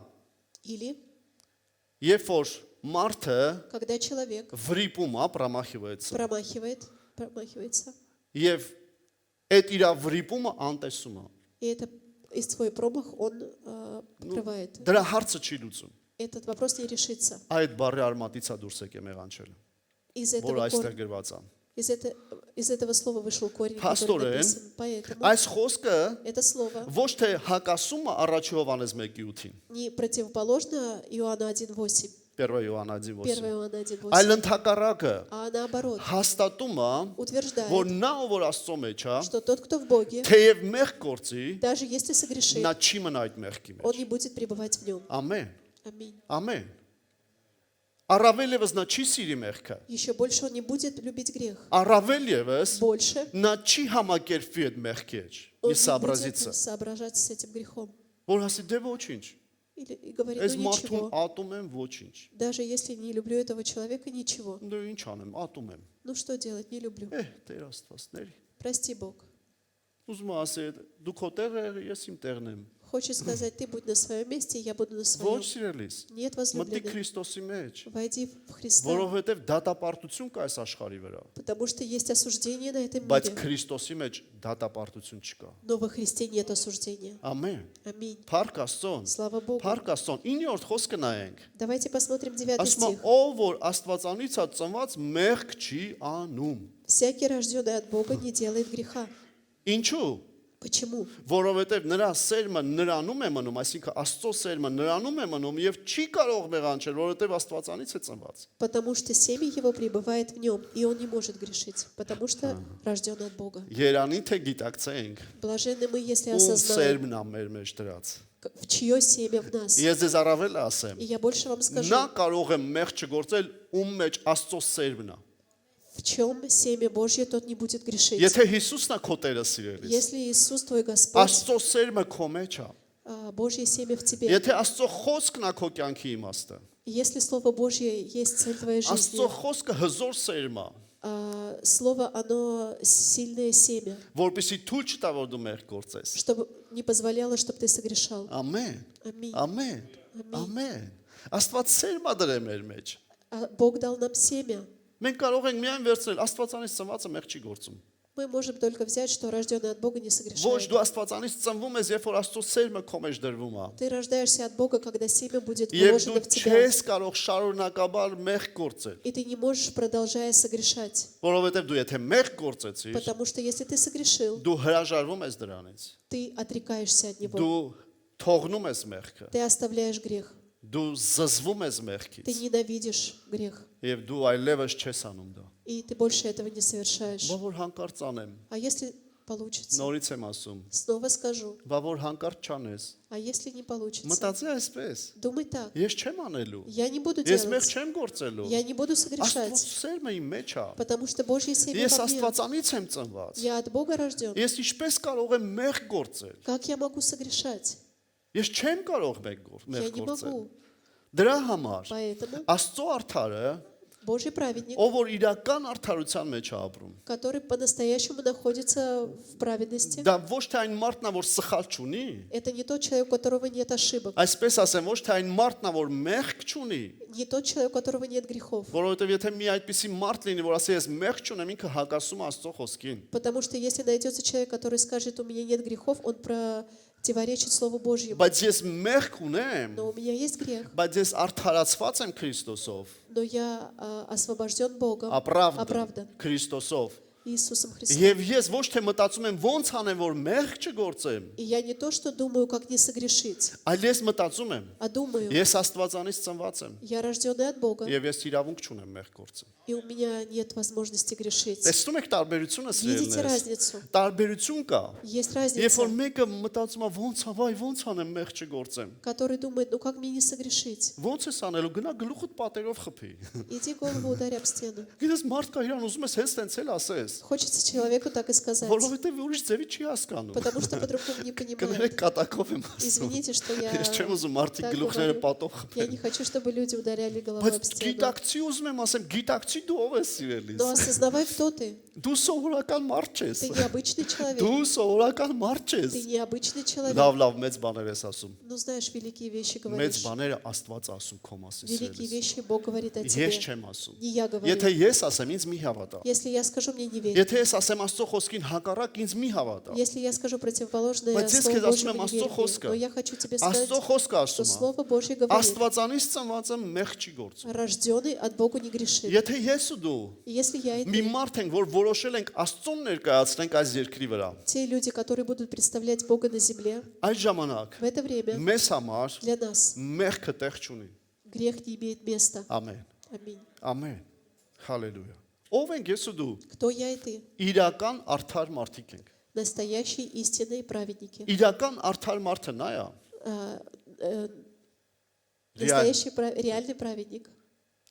Или երբ որ մարդը когда человек վրիպում է, промахивается, промахивается, եւ այդ իր վրիպումը անտեսում է։ и это и свой промах он покрывает. Դրա հարցը չի лուծում։ Этот вопрос не решится. Այդ բառի արմատից է դուրս եկել մեղանչելը, Из որ этого, այստեղ գրված է։ из этого слова вышел корень, который Փաստորեն, написан. Поэтому այս խոսքը это слово ոչ թե հակասում է առաջի Հովանես 1:8, не противоположно Иоанна 1.8, 1 Հովանա 1 1:8, Иоанна 1.8, այլ ընդհակառակը а наоборот, հաստատում է, որ утверждает, նա ով որ Աստծո մեջ է, что тот, кто в Боге, թեև մեղք գործի, даже если согрешит, նա չի մնա այդ մեղքի он մեջ։ не будет пребывать в нем. Ամեն։ Аминь. Ամեն։ Առավել եւս նա չի սիրի մեղքը։ Еще больше он не будет любить грех. Առավել եւս Больше նա չի համակերպվի այդ մեղքի հետ։ он Ի не будет սաբրազիցը։ соображать с этим грехом. Որ ասի դե ոչինչ։ и говорит, Այս ну մարդուն ничего. ատում եմ ոչինչ։ Даже если не люблю этого человека, ничего. Դե ինչ անեմ, ատում եմ։ Ну что делать, не люблю. Տեր Աստվածների։ Прости, Бог. Ուզում եմ ասել, դու քո տեղը եղի, ես իմ տեղն եմ։ Хочет сказать, ты будь на своем месте, я буду на Ոչ своем. սիրելիս։ Нет, Մտի возлюбленный, Քրիստոսի մեջ, войди в Христа, որովհետև դատապարտություն կա այս աշխարհի վրա, потому что есть осуждение на этом բայց мире, Քրիստոսի մեջ դատապարտություն չկա։ но во Христе нет осуждения. Ամեն։ Аминь. Փառք Աստծուն։ Слава Богу. Փառք Աստծուն։ 9-րդ խոսքը նայենք։ Давайте посмотрим 9 Ասում է, стих. ով որ Աստվածանից է ծնված, մեղք չի անում։ Всякий, рожденный от Бога, не делает греха. Ինչու՞։ Почему? Որովհետև նրա սերմը նրանում է մնում, այսինքն Աստծո սերմը նրանում է մնում եւ չի կարող մեղանչել, որովհետև Աստվածանից է ծնված։ Потому что семя его пребывает в нем, и он не может грешить, потому что рожден от Бога. Երանի թե գիտակցենք, Блаженны мы, если ում осознаем, սերմն է մեր մեջ դրած։ в чье семя в нас. Ես ձեզ առավել ասեմ, И я больше вам скажу, նա կարող է մեղ չգործել, ում մեջ Աստծո սերմն է։ в чем семя Божье, тот не будет грешить. Եթե Հիսուսն է քո Տերը սիրելիս, Если Иисус твой Господь, Աստծո սերմը քո մեջ է։ Божье семя в тебе. Եթե Աստծո խոսքն է քո կյանքի իմաստը, Если Слово Божье есть цель твоей жизни, Աստծո խոսքը հզոր սերմ է, Слово, оно сильное семя, որպեսզի թույլ չտա որ դու մեղ գործես։ чтобы не позволяло, чтобы ты согрешал. Ամեն։ Аминь. Ամեն։ Ամեն։ Աստված սերմ է դրել մեր մեջ։ Бог дал нам семя. Մենք կարող ենք միայն վերցնել Աստվածանից ծնվածը մեղ չի գործում։ Мы можем только взять, что рожденный от Бога не Ոչ согрешает. դու Աստվածանից ծնվում ես, երբ որ Աստծո սերմը քո մեջ դրվում է։ Ты рождаешься от Бога, когда семя будет Եվ вложено դու в тебя. չես կարող շարունակաբար մեղ գործել, И ты не можешь, продолжая согрешать. որովհետև դու եթե մեղ գործեցիր, Потому что если ты согрешил, դու հրաժարվում ես дրանից։ ты отрекаешься от него. Դու թողնում ես մեղքը։ Ты оставляешь грех. Դու զզվում ես Ты մեղքից, ненавидишь грех. եւ դու այլևս չես անում դա։ И ты больше этого не совершаешь. Բա որ հանկարծ անեմ, А если получится? նորից եմ ասում, Снова скажу. բա որ հանկարծ չանես։ А если не получится? Մտածի այսպես. Думай так. Ես չեմ անելու։ Я не буду Ես մեղ делать. չեմ գործելու։ Я не буду Աստծո согрешать. սերմը իմ մեջ է։ Потому что Божье семя Ես во мне. Աստվածանից եմ ծնված։ Я от Бога рожден. Ես ինչպես կարող եմ մեղ գործել։ Как я могу согрешать? Ես չեմ կարող մեղ Я не գործել։ могу. Դրա համար Поэтому Աստծո արդարը, Божий праведник, ով որ իրական արդարության մեջ է ապրում, который по-настоящему находится в праведности, դա ոչ թե այն մարդն է, որ սխալ չունի, это не тот человек, у которого нет ошибок, այսպես ասեմ, ոչ թե այն մարդն է, որ մեղք չունի, не тот человек, у которого нет грехов. որովհետև եթե մի այդպիսի մարդ լինի, որ ասի ես мեղ չունեմ, ինքը հակասում է Աստծո խոսքին։ Потому что если найдется человек, который скажет, у меня нет грехов, он противоречит Слову Божьему. Բայց ես մեղք ունեմ, Но у меня есть грех, բայց ես արդարացված եմ Քրիստոսով, но я освобожден Богом, оправдан оправдан Քրիստոսով։ Иисусом Христом. Եվ ես ոչ թե մտածում եմ ոնց անեմ, որ մեղք չգործեմ, И я не то, что думаю, как не согрешить, այլ ես մտածում եմ, а думаю, ես Աստվածանից ծնված եմ, я рожденный от Бога, եւ ես իրավունք չունեմ մեղ գործել։ и у меня нет возможности грешить. Տեսնում եք տարբերությունը Видите սիրելիներս։ разницу? Տարբերություն կա։ Есть Երբ разница, որ մեկը մտածում է ոնց է, վայ, ոնց անեմ մեղ չգործեմ։ который думает, ну как мне не согрешить? Ոնց ես անելու, գնա գլուխդ պատերով խփի։ Иди голову ударь об стену. Գիտես մարդ կա իրան ուզում ես հենց տենց էլ ասես, Хочется человеку так и сказать, որովհետեւ ուրիշ ձևի չի հասկանում։ потому что по-другому не понимает. Կներեք կատակով եմ ասում։ Извините, что я Ես չեմ ուզում մարդիկ так գլուխները говорю. պատով Я խփեն։ не хочу, чтобы люди ударяли головой об Բայց стену. գիտակցի ուզում եմ ասեմ, գիտակցի դու ով ես սիրելիս։ Но осознавай, кто ты. Դու սովորական մարդ չես։ Ты необычный человек. Դու սովորական մարդ չես։ Ты необычный человек. Լավ, մեծ բաներ ես ասում։ Ну, знаешь, великие вещи Մեծ говоришь. բաները Աստված ասում քո մասին Великие սիրելիս։ вещи Бог говорит о Ես тебе. չեմ ասում։ Не я говорю. Եթե ես ասեմ, ինձ մի հավատա։ Если я скажу, мне не верь. Եթե ես ասեմ Աստծո խոսքին հակառակ, ինձ մի հավատա։ Если я скажу противоположное Բայց ես Слову քեզ ասում Божьему, եմ не Աստծո верь мне. խոսքը։ Но я хочу тебе сказать, Աստծո խոսքը что ասում է։ Слово Божье говорит, Աստվածանից ծնվածը մեղ չի գործում։ рожденный от Бога не грешит. Եթե ես ու դու И если я и մի ты, մարդ ենք, որ որոշել ենք Աստծուն ներկայացնենք այս երկրի վրա, те люди, которые будут представлять Бога на земле, այս ժամանակ в это время մեզ համար для нас մեղքը տեղ չունի։ грех не имеет места. Ամեն։ Аминь. Ամեն։ Հալելույա։ Ով ենք ես ու դու։ Кто я и ты? Իրական արդար մարդիկ ենք։ Настоящие истинные праведники. Իրական արդար մարդը նա է։ А, э, Настоящий реальный праведник.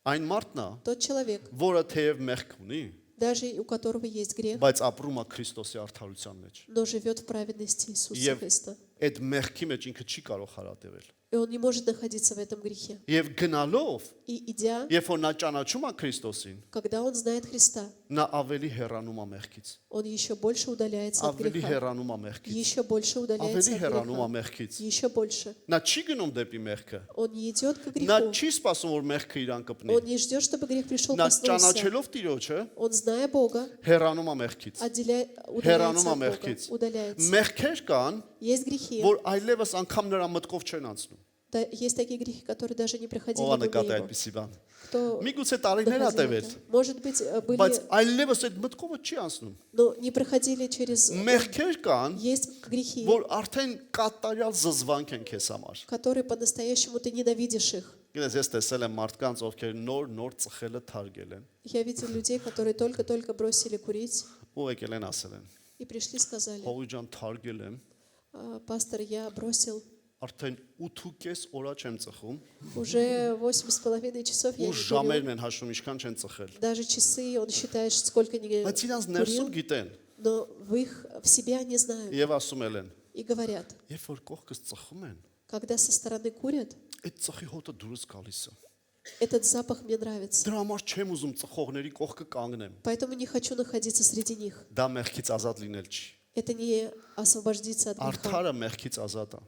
Այն մարդն է, Тот человек, որը թեև մեղք ունի, даже у которого есть грех, բայց ապրում է Քրիստոսի արդարության մեջ։ но живет в праведности Иисуса Եվ Христа. այդ մեղքի մեջ ինքը չի կարող հարատևել։ И он не может находиться в этом грехе. Եվ գնալով, И идя, երբ որ նա ճանաչում է Քրիստոսին, когда он знает Христа, նա ավելի հեռանում է մեղքից։ он еще больше удаляется от Ավելի греха. հեռանում է մեղքից։ Еще больше удаляется Ավելի от հեռանում է греха. մեղքից։ Еще больше. Նա չի գնում դեպի մեղքը։ Он не идет к Նա греху. չի սպասում որ մեղքը իրան կպնի։ Он не ждет, чтобы грех пришел Նա коснулся. ճանաչելով Տիրոջը Он, зная Бога, հեռանում է մեղքից։ удаляется Հեռանում է от Бога. մեղքից։ Удаляется. Մեղքեր կան, Есть грехи. որ այլևս անգամ նրա մտքով չեն անցնում։ Да, есть такие грехи, которые даже не проходили Ո՞վ է мимо նկատի его. այդպիսի бան։ Кто Միգուցե տարիներ ա доходил տևել, это? Может быть, բայց были, այլևս այդ մտքովը չի անցնում։ но не проходили через... Մեղքեր կան, Есть грехи, որ արդեն կատարյալ զզվանք են քեզ համար։ которые по-настоящему ты ненавидишь их. Գիտես, ես տեսել եմ մարդկանց, ովքեր նոր ծխելը թարգել են, Я видел людей, которые только-только бросили курить ու եկել են ասել են. и пришли и сказали: Հողի ջան թարգել եմ, пастор, я бросил արդեն 8.5 օրա չեմ ծխում, уже 8,5 часов, я ու не курю. ժամերն են հաշվում ինչքան չեն ծխել։ Даже часы, он считает, сколько не Բայց իրանց ներսում курил, գիտեն но в себя не знают եւ ասում են, и говорят: երբ որ կողքս ծխում են, когда со стороны курят, այդ ծխի հոտը դուրս գալիս է։ этот запах мне нравится, Դրա համար չեմ ուզում ծխողների կողքը կանգնեմ։ поэтому не хочу находиться среди них. Դա մեղքից ազատ լինել չի։ Это не освободиться от греха. Արդարը մեղքից азատ է։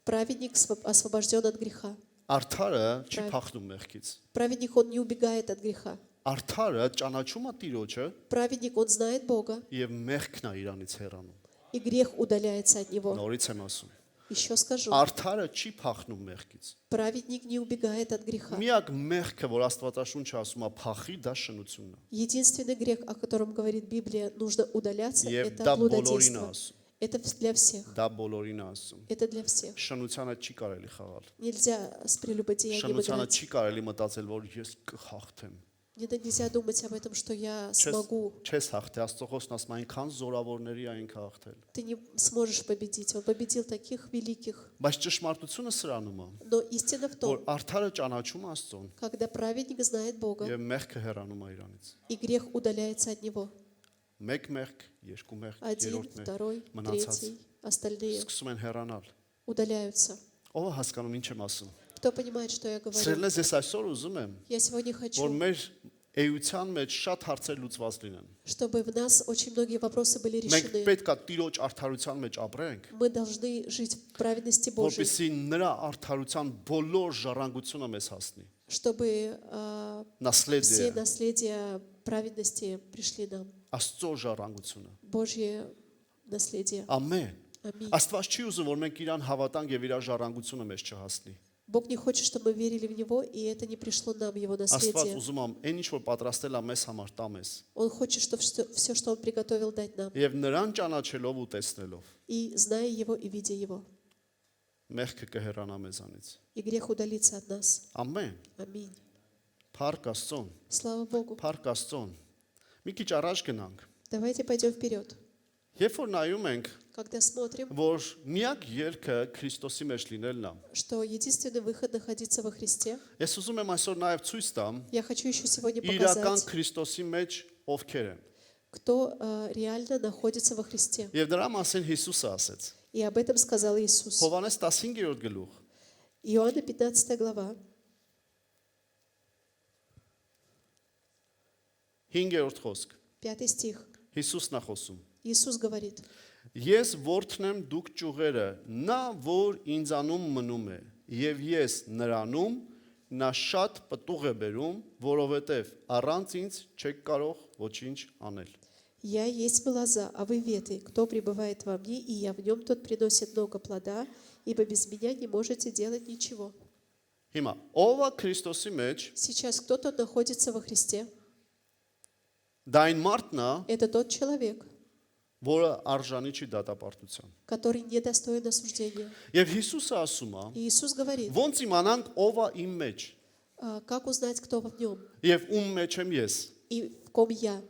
Праведник освобожден от греха. Արդարը չի փախնում մեղքից։ Праведник, он не убегает от греха. Արդարը ճանաչում է Տիրոջը Праведник, он знает Бога, եւ մեղքն է իրանից հեռանում։ и грех удаляется от него. Նորից եմ ասում։ Еще скажу, Արդարը չի փախնում մեղքից։ праведник не убегает от греха. Միակ մեղքը, որ Աստվածաշունչը ասում է փախի, դա շնությունն է։ Единственный грех, о котором говорит Библия, нужно удаляться, Եվ это դա բոլորին է блудодейство. ասում։ Это для всех. Դա բոլորին է ասում։ Это для всех. Շնությանը չի կարելի խաղալ։ Нельзя с прелюбодеянием Շնությանը играть. չի կարելի մտածել, որ ես կհաղթեմ։ Нельзя думать об этом, что я смогу. Չես հաղթի, Աստծո խոսքն ասում է, այնքան զորավորների այն հաղթել։ Ты не сможешь победить. Он победил таких великих. Բայց ճշմարտությունը սրանում է, Но истина в որ том, արդարը ճանաչում է Աստծուն когда праведник знает Бога, եւ մեղքը հեռանում է իրանից։ и грех удаляется от него. Մեկ մեղք, երկու մեղք, Один, երրորդ մեղք, второй, մնացած третий, остальные սկսում են հեռանալ։ удаляются. Ո՞վ է հասկանում ինչ եմ ասում։ Кто понимает, что я говорю? Սերլես ես այսօր ուզում եմ, Я сегодня որ хочу, մեր էության մեջ շատ հարցեր լուծված լինեն։ чтобы в нас очень многие вопросы были Մենք решены. պետք է Տիրոջ արդարության մեջ ապրենք, Мы должны жить в праведности Божьей, որպեսզի նրա արդարության բոլոր ժառանգությունը մեզ հասնի։ чтобы все Наследие, наследия праведности пришли нам. Աստծո ժառանգությունը։ Божье наследие. Ամեն։ Ամին. Աստված չի ուզում, որ մենք իրան հավատանք եւ իր ժառանգությունը մեզ չհասնի։ Бог не хочет, чтобы мы верили в Него, и это не пришло нам, Его Աստված наследие. ուզում է այն ինչ որ պատրաստել է մեզ համար տա մեզ։ Он хочет, чтобы все, что Он приготовил, дать нам. Եվ նրան ճանաչելով ու տեսնելով И зная Его и видя Его. մեղքը կհեռանա մեզանից։ И грех удалится от нас. Ամեն։ Аминь. Փառք Աստծուն, Слава Богу. փառք Աստծուն։ Մի քիչ առաջ գնանք։ Давайте пойдем вперед. Երբ որ նայում ենք, Когда смотрим, որ միակ ելքը Քրիստոսի մեջ լինելն է։ что единственный выход находиться во Христе, Ես ուզում եմ այսօր նաև ցույց տամ я хочу еще сегодня իրական показать, Քրիստոսի մեջ ովքեր են։ кто реально находится во Христе. Եվ դրա մասին Հիսուսը ասեց։ И об этом сказал Иисус. Հովհաննես 15-րդ գլուխ Иоанна 15 глава, 5-րդ խոսք։ 5 стих. Հիսուսն է խոսում։ Иисус говорит: Ես որդնեմ դուք ճյուղերը, նա որ ինձանում մնում է, եւ ես նրանում, նա շատ պտուղ է բերում, որովհետեւ առանց ինձ չեք կարող ոչինչ անել։ Я есть лоза, а вы ветви. Кто пребывает во мне, и я в нем, тот приносит много плода, ибо без меня не можете делать ничего. Հիմա ով է Քրիստոսի մեջ, Сейчас кто-то находится во Христе. դա այն մարդն է, Это тот человек, որը արժանի չի դատապարտության։ который недостоин осуждения. Եվ Հիսուսը ասում է. И Иисус говорит: Ոնց իմանանք ով է իմ մեջ как узнать, кто в нем եւ ում մեջ եմ ես։ и в ком я?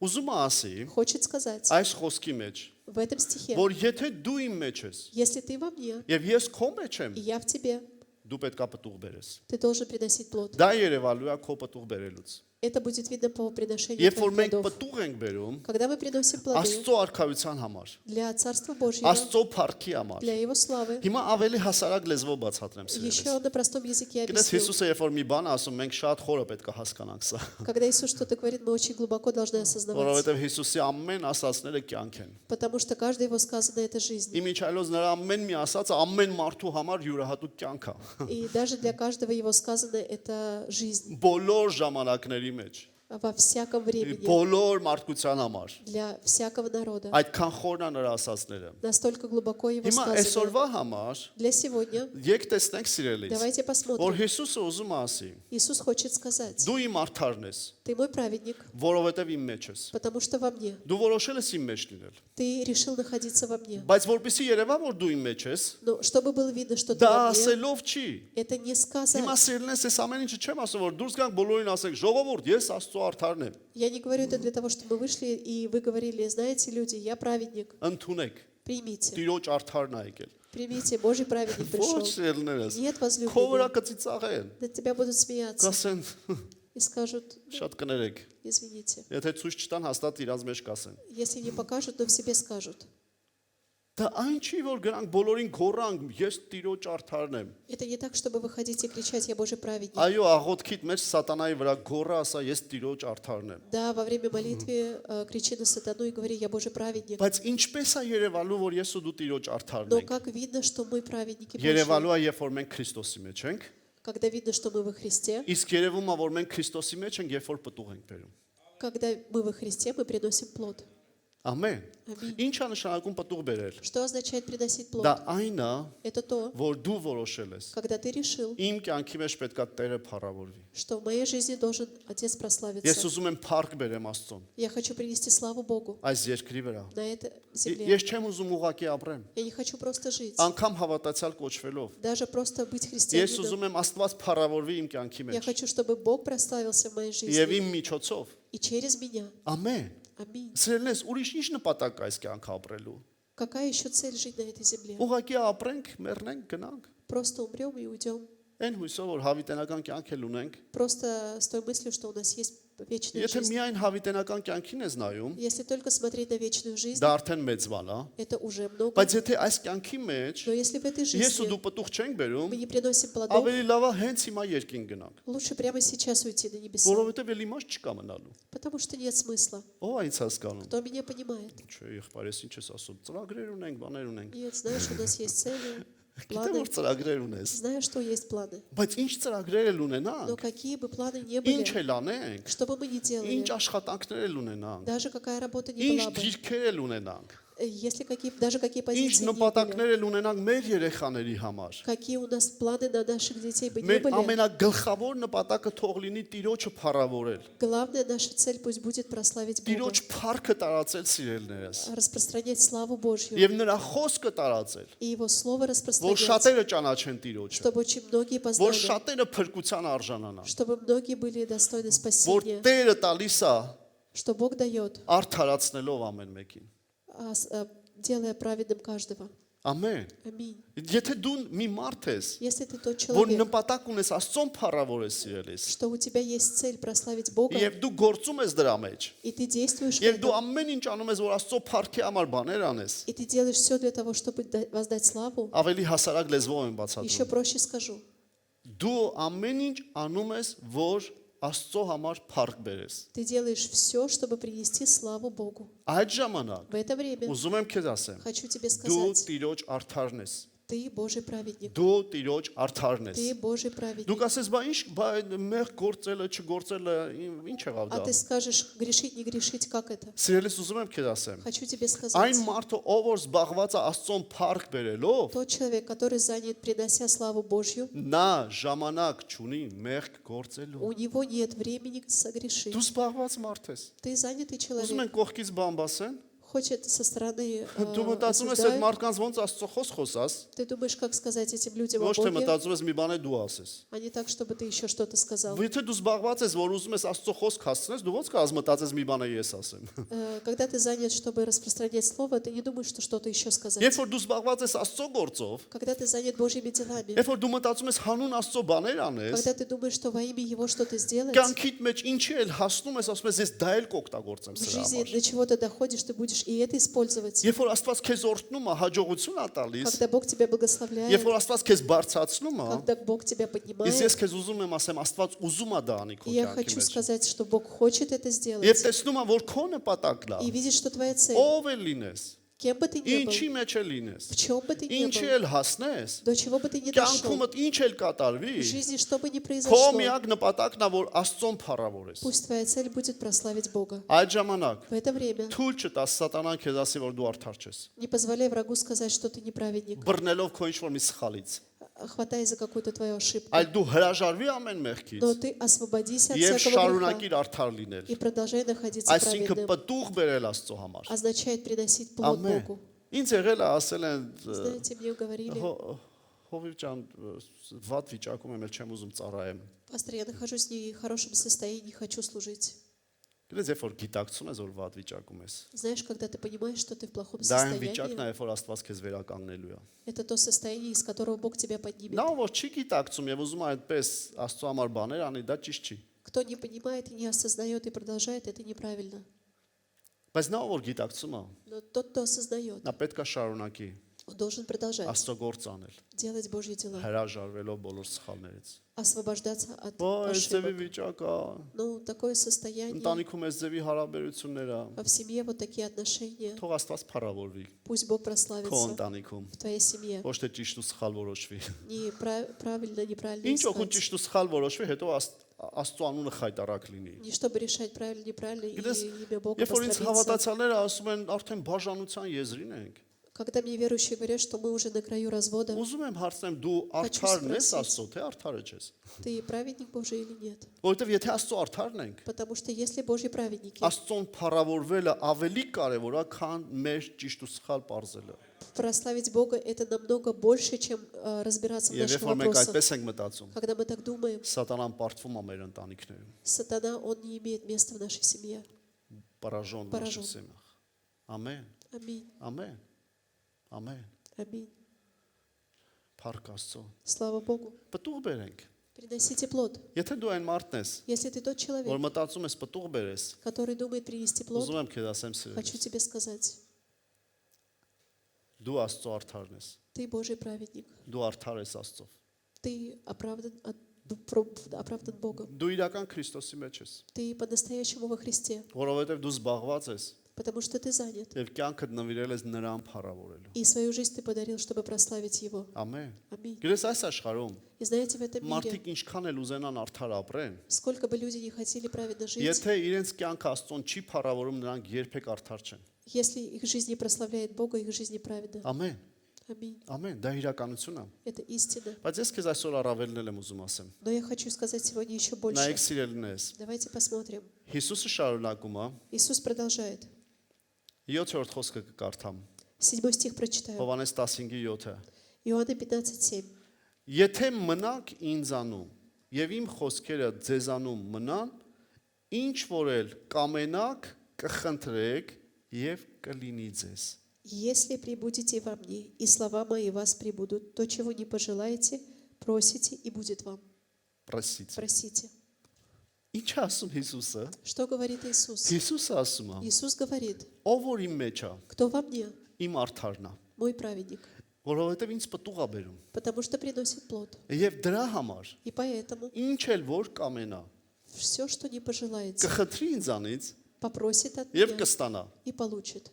Ուզում եմ ասի Хочет сказать այս խոսքի մեջ, в этом стихе: որ եթե դու իմ մեջ ես если ты во мне, եւ ես քո մեջ եմ, и я в тебе, դու պետք է պտուղ բերես։ ты должен приносить плод. Դա երևալու է քո պտուղ բերելուց։ Это будет видно по приношению Երբ որ твоих մենք плодов. պտուղ ենք բերում Когда мы приносим плоды Աստծո արքայության համար, для Царства Божьего, Աստծո փառքի համար։ для Его славы, Հիմա ավելի հասարակ леզվով բացատրեմ սիրելիս։ еще на простом языке Գիտես объясню. Հիսուսը երբ որ մի բան ասում, մենք շատ խորը պետք է հասկանանք սա, Когда Иисус что-то говорит, мы очень глубоко должны осознавать. որովհետև Հիսուսի ամեն ասածները կյանք են։ Потому что каждое Его сказанное — это жизнь. Իմ իջայլոց նրա ամեն մի ասածը ամեն մարդու համար յուրահատուկ կյանք է։ И даже для каждого Его сказанное — это жизнь Բոլոր ժամանակների մեջ, во всяком времени, բոլոր մարդկության համար։ для всякого народа. Այդքան խորն է նրա ասածները։ Настолько глубоко Его Հիմա сказанное. այսօրվա համար Для сегодня եք տեսնենք սիրելիս, давайте որ посмотрим. Հիսուսը ուզում է ասի. Иисус хочет сказать: Դու իմ արդարն ես, ты мой праведник, որովհետև իմ մեջ ես։ потому что во мне. Դու որոշել ես իմ մեջ լինել։ Ты решил находиться во мне. Բայց որպեսզի երևա որ դու իմ մեջ ես, Но чтобы было видно, что ты դա во мне, ասելով չի։ это не сказать. Հիմա սիրելիս, ես ամեն ինչը չեմ ասում, որ դուրս գանք բոլորին ասենք, ժողովուրդ, ես Աստծո արդարն եմ։ Я не говорю это для того, чтобы вы вышли и вы говорили: знаете, люди, я праведник. Ընդունեք, Примите. Տիրոջ արդարն է եկել։ Примите, Божий праведник Ոչ пришел. սիրելիներս։ Нет, Քո возлюбленный. վրա կծիծաղեն։ На тебя будут смеяться Կասեն, и скажут: շատ կներեք։ извините. Եթե ցույց չտան, հաստատ իրանց մեջ կասեն։ Если не покажут, то в себе скажут. Դա այն չի, որ գրանք բոլորին գոռանք, ես Տիրոջ արդարն եմ։ Это не так, чтобы выходить и кричать: я Божий праведник. Այո, աղոթքիդ մեջ սատանայի վրա գոռա, ասա, ես Տիրոջ արդարն եմ։ Да, во время молитвы кричи на сатану и говори: я Божий праведник. Բայց ինչպես է երևալու, որ ես ու дու Տիրոջ արդարն Но ենք։ как видно, что мы праведники Երևալու Божьи? է, երբ որ մենք Քրիստոսի մեջ ենք, Когда видно, что мы во Христе. իսկ երևում է, որ մենք Քրիստոսի մեջ ենք, երբ որ պտուղ ենք բերում։ Когда мы во Христе, мы приносим плод. Ամեն։ Ամեն։ Ինչ է նշանակում պտուղ բերել։ Что означает приносить плод? Դա այն է, Это то, որ դու որոշել ես։ когда ты решил, Իմ կյանքի մեջ պետքա Տերը փառավորվի։ что в моей жизни должен Отец Ես прославиться. ուզում եմ փառք բերեմ Աստծուն Я хочу принести славу Богу այս երկրի վրա։ на этой земле. Ես չեմ ուզում ուղակի ապրեմ, Я не хочу просто жить, անգամ հավատացյալ կոչվելով։ даже просто быть Ես христианином. ուզում եմ Աստված փառավորվի իմ կյանքի Я մեջ хочу, чтобы Бог прославился в моей եւ жизни իմ միջոցով։ и через меня. Ամեն։ Аминь. Սիրելիներս, ուրիշ ինչ նպատակ կա այս կյանքը ապրելու։ Какая еще цель жить на этой земле? Ուղղակի ապրենք, մեռնենք, գնանք։ Просто умрем и уйдем. Այն հույսով որ հավիտենական կյանք էլ ունենք։ Просто с той мыслью, что у нас есть вечная Եթե жизнь. միայն հավիտենական կյանքին ես նայում, Если только смотреть на вечную жизнь, դա արդեն մեծ բան է։ это уже много. Բայց եթե այս կյանքի մեջ Но если в этой ես ու жизни դու պտուղ չենք բերում, мы не приносим плодов, ավելի լավ է հենց հիմա երկին գնանք, лучше прямо сейчас уйти на небеса, որովհետև էլ իմաստ չկա մնալու։ потому что нет смысла. Ո՞վ է ինձ հասկանում։ Кто меня понимает? Չէ, եղբայր, ես ինչ ես ասում, ծրագրեր ունենք, բաներ ունենք։ Нет, знаешь, у нас есть цели, Գիտեմ планы. որ ծրագրեր ունես, Знаю, что есть планы. բայց ինչ ծրագրեր էլ Но ունենանք, какие бы планы ни ինչ были, էլ անենք, что бы мы ни делали, ինչ աշխատանքներ էլ ունենանք, даже какая работа ни ինչ была бы, դիրքեր էլ ունենանք, если даже какие ինչ позиции ни были, նպատակներ էլ ունենանք մեր երեխաների համար։ какие у нас планы на наших детей бы ни Մեր были, ամենագլխավոր նպատակը թող լինի Տիրոջը փառավորել։ главная наша цель пусть будет прославить Бога, Տիրոջ փառքը տարածել սիրելիներս распространять славу Божью եւ նրա խոսքը տարածել, и Его Слово որ распространять, շատերը ճանաչեն Տիրոջը, чтобы очень многие որ познали, շատերը փրկության արժանանան, чтобы многие были достойны որ спасения, Տերը տալիս է что Бог дает, արդարացնելով ամեն մեկին։ делая праведным каждого. Ամեն։ Аминь. Եթե դու մի մարդ ես, Если ты тот որ человек, նպատակ ունես Աստծուն փառավորես սիրելիս, что у тебя есть цель прославить Бога, եւ դու գործում ես դրա մեջ, и ты действуешь в եւ դու этом, ամեն ինչ անում ես, որ Աստծո փառքի համար баներ անես, и ты делаешь все для того, чтобы воздать славу, ավելի հասարակ леզվով եմ еще բացատրում։ проще скажу. Դու ամեն ինչ անում ես, որ Աստծո համար փառք բերես։ Ты делаешь все, чтобы принести славу Богу. Այդ ժամանակ В это время ուզում եմ քեզ ասեմ, хочу тебе դու сказать, Տիրոջ արդարն ես։ ты Божий праведник, Դու Տիրոջ արդարն ես։ ты Божий праведник. Դու կասես, բա ինչ, բա մեղ գործելը, չգործելը, ինչ եղավ А դա։ ты скажешь, грешить, не грешить, как это? Սիրելիս ուզում եմ քեզ ասեմ, Хочу тебе այն сказать, մարդը, ով որ զբաղված է Աստծոն փառք բերելով, тот человек, который занят, принося славу Божью, նա ժամանակ չունի մեղք գործելու։ у него нет времени согрешить. Դու զբաղված մարդ ես։ Ты занятый Ուզում человек. են կողքից բան բասեն, хочет со стороны Դու մտածում ես այդ осуждать. մարդկանց ոնց Աստծո խոսաս, Ты думаешь, как сказать этим людям о ոչ թե Боге, մտածում ես մի բան է դու ասես։ а не так, чтобы ты еще что-то сказал. Եթե դու զբաղված ես, որ ուզում ես Աստծո խոսք հասցնես, դու ոնց կարաս մտածես մի բան է ես ասեմ։ Когда ты занят, чтобы распространять слово, ты не думаешь, что что-то еще сказать. Երբ որ դու զբաղված ես Աստծո գործով, Когда ты занят Божьими делами, երբ որ դու мտածում ես հանուն Աստծո баներ անես, когда ты думаешь, что во имя Его что-то сделать, կյանքիդ մեջ ինչի էլ հասնում ես, ասում ես ես դա էլ կօգտագործեմ в սրա жизни համար։ до чего ты доходишь, ты будешь и это использовать. Երբ որ Աստված քեզ օրհնում է, հաջողություն է տալիս, Когда Бог тебя երբ благословляет, որ Աստված քեզ բարձրացնում է, когда Бог тебя իսկ поднимает, ես քեզ уզում եմ ասեմ, Աստված ուզում է դա անի քո и я կյանքի хочу մեջ։ сказать, что Бог хочет это Եվ сделать, տեսնում է, որ քո նպատակն է, и видит, что твоя цель, ով է լինես, кем бы ты ни ինչի был, մեջ է լինես, в чем бы ты ни ինչի был, էլ հասնես, до чего бы ты ни дошел, կյանքումդ ինչ էլ կատարվի, в жизни что бы ни քո произошло, միակ նպատակն է, որ Աստծոն փառավորես։ пусть твоя цель будет прославить Бога. Այդ ժամանակ В это время թույլ չտաս սատանան քեզ ասի, որ դու արդար ես։ не позволяй врагу сказать, что ты неправедник, Բռնելով քո ինչ-որ մի սխալից, хватай за какую-то твою ошибку. այլ դու հրաժարվի ամեն մեղքից Но ты освободись от եւ всякого греха շարունակիր արդար լինել։ и продолжай находиться Այսինքն праведным. պտուղ բերել Աստծո համար։ Означает приносить плод Ամեն։ Богу. Ինձ եղել է ասել են Знаете, мне говорили, հովիվ ջան վատ վիճակում եմ, ել չեմ ուզում ծառայեմ։ пастор, я нахожусь в нехорошем состоянии, не хочу служить. Գիտես, երբ որ գիտակցում ես, որ վատ վիճակում ես, Знаешь, когда ты понимаешь, что ты в плохом դա այն վիճակն է, состоянии, երբ որ Աստված քեզ վերականգնելու է։ это то состояние, из которого Бог тебя поднимет. Նա որ չի գիտակցում եւ ուզում է այդպես Աստծո համար բաներ անի, դա ճիշտ չի։ Кто не понимает и не осознает и продолжает, это неправильно. Բայց նա որ գիտակցում է, Но тот, кто осознает, նա պետք է շարունակի он должен продолжать Աստծո գործ անել, делать Божьи дела, հրաժարվելով բոլոր սխալներից։ освобождаться от Բայց այս ձևի ошибок. վիճակ է, Ну, такое состояние, ընտանիքում այս ձևի հարաբերությունները, а в семье вот такие отношения, թող Աստված փառավորվի пусть Бог քո прославится ընտանիքում, в твоей семье. ոչ թե ճիշտ ու սխալ որոշվի։ Правильно, неправильно Ինչ օգուն искать. ճիշտ ու սխալ որոշվի, հետո Աստծո անունը խայտարակ լինի։ Не чтобы решать правильно, неправильно, и Գիտես, имя Бога երբ որ ինձ прославится. հավատացյալները ասում են, արդեն բաժանության եզրին ենք, Когда мне верующие говорят, что мы уже на краю развода, ուզում եմ հարցնեմ, դու արդարն ես Աստծո, թե արդարը չես։ ты праведник Божий или нет? Որովհետև եթե Աստծո արդարն ենք, Потому что если Божьи праведники, Աստծոն փառավորվելը ավելի կարևոր է, քան մեր ճիշտ ու սխալ բարձելը։ прославить Бога это намного больше, чем разбираться в Եվ наших երբ որ մենք вопросах. այդպես ենք մտածում, Когда мы так думаем, սատանան պարտվում է մեր ընտանիքներում։ сатана, он не имеет места в нашей семье. Պարաժոն Պարաժոն։ նշեցեմ։ Ամեն, Аминь. ամեն, ամեն։ Аминь. Փառք Աստծո։ Слава Богу. Պտուղ բերենք։ Приносите плод. Եթե դու այն մարդն ես, Если ты тот որ человек, մտածում ես պտուղ բերես, который думает принести плод, ուզում եմ քեզ ասեմ սիրել։ хочу тебе сказать, Դու Աստծո արդարն ես։ ты Божий праведник. Դու արդար ես Աստծով։ Ты оправдан Богом. Դու իրական Քրիստոսի մեջ ես, Ты по-настоящему во Христе, որովհետև դու զբաղված ես потому что ты занят. եւ կյանքդ նվիրել ես նրան փառավորելու։ И свою жизнь ты подарил, чтобы прославить Его. Ամեն։ Аминь. Գիտես այս աշխարհում И знаете, в этом мире, մարդիկ ինչքան էլ ուզենան արդար ապրեն, сколько бы люди не хотели праведно жить, եթե իրենց կյանքը Աստծոն չի փառավորում, նրանք երբեք արդար չեն։ если их жизнь не прославляет Бога, их жизнь неправедна. Ամեն։ Аминь. Ամեն, դա իրականություն է։ Это истина. Բայց ես քեզ այսօր առավելնել եմ ուզում ասեմ։ Но я хочу сказать сегодня еще больше. Նայեք սիրելիներս։ Давайте посмотрим. Հիսուսը շարունակում է Иисус продолжает. 7-րդ խոսքը կկարդամ։ 7 стих прочитаем. Հովհաննես 15:7։ Иоанна 15:7. Եթե մնաք ինձանում եւ իմ խոսքերը ձեզանում մնան, ինչ որ էլ կամենաք, կխնդրեք եւ կլինի ձեզ։ Если прибудете во мне, и слова мои в вас прибудут, то, чего не пожелаете, просите, и будет вам. Պրեսից։ Просите. Ինչ ասում Հիսուսը։ Что говорит Иисус? Հիսուսը ասում է. Иисус говорит, Ով որ իմ մեջ է, кто во мне? իմ արդարն է, Мой праведник. որովհետեւ ինձ պտուղ է բերում։ Потому что приносит плод. Եվ դրա համար И поэтому ինչ էլ որ կամենա, все, что не пожелаете, կխնդրի ինձանից попросит от եւ меня կստանա։ и получит.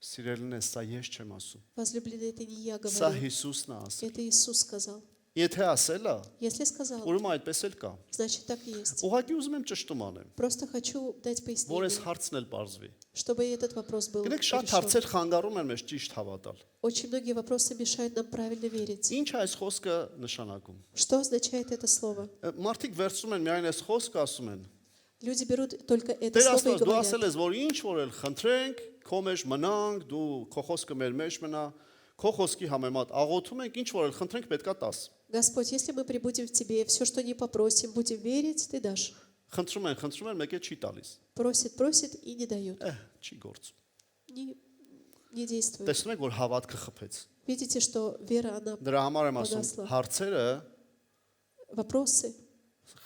Սիրելիներս, սա ես չեմ ասում։ Возлюбленный, это не я Սա говорю. Հիսուսն է ասել։ Это Иисус сказал. Եթե ասել է, Если сказал, ուրեմն այդպես էլ կա։ значит так и есть. Ուղղակի ուզում եմ ճշտում անեմ, Просто хочу дать որ пояснение, այս հարցն էլ բարձվի։ чтобы и этот вопрос был Գիտեք, շատ решен. հարցեր խանգարում են մեզ ճիշտ հավատալ։ Очень многие вопросы мешают нам правильно верить. Ինչ է այս խոսքը նշանակում։ Что означает это слово? Մարդիկ վերցնում են միայն այս խոսքը ասում են, Люди берут только это Տեր слово и Աստված, դու говорят. ասել ես, որ ինչ որ էլ խնդրենք, քո մեջ մնանք, դու քո խոսքը մեր մեջ մնա, քո խոսքի համեմատ աղոթում ենք, ինչ որ էլ խնդրենք, պետքա տաս։ Господь, если мы прибудем в Тебе, все, что не попросим, будем верить, Ты дашь. Խնդրում են, մեկ է չի տալիս։ Просит и не дают. Չի գործում։ Не действует. Տեսնում եք, որ հավատքը խփեց։ Видите, что вера, она Դրա համար եմ ասում, Պագասլա։ հարցերը вопросы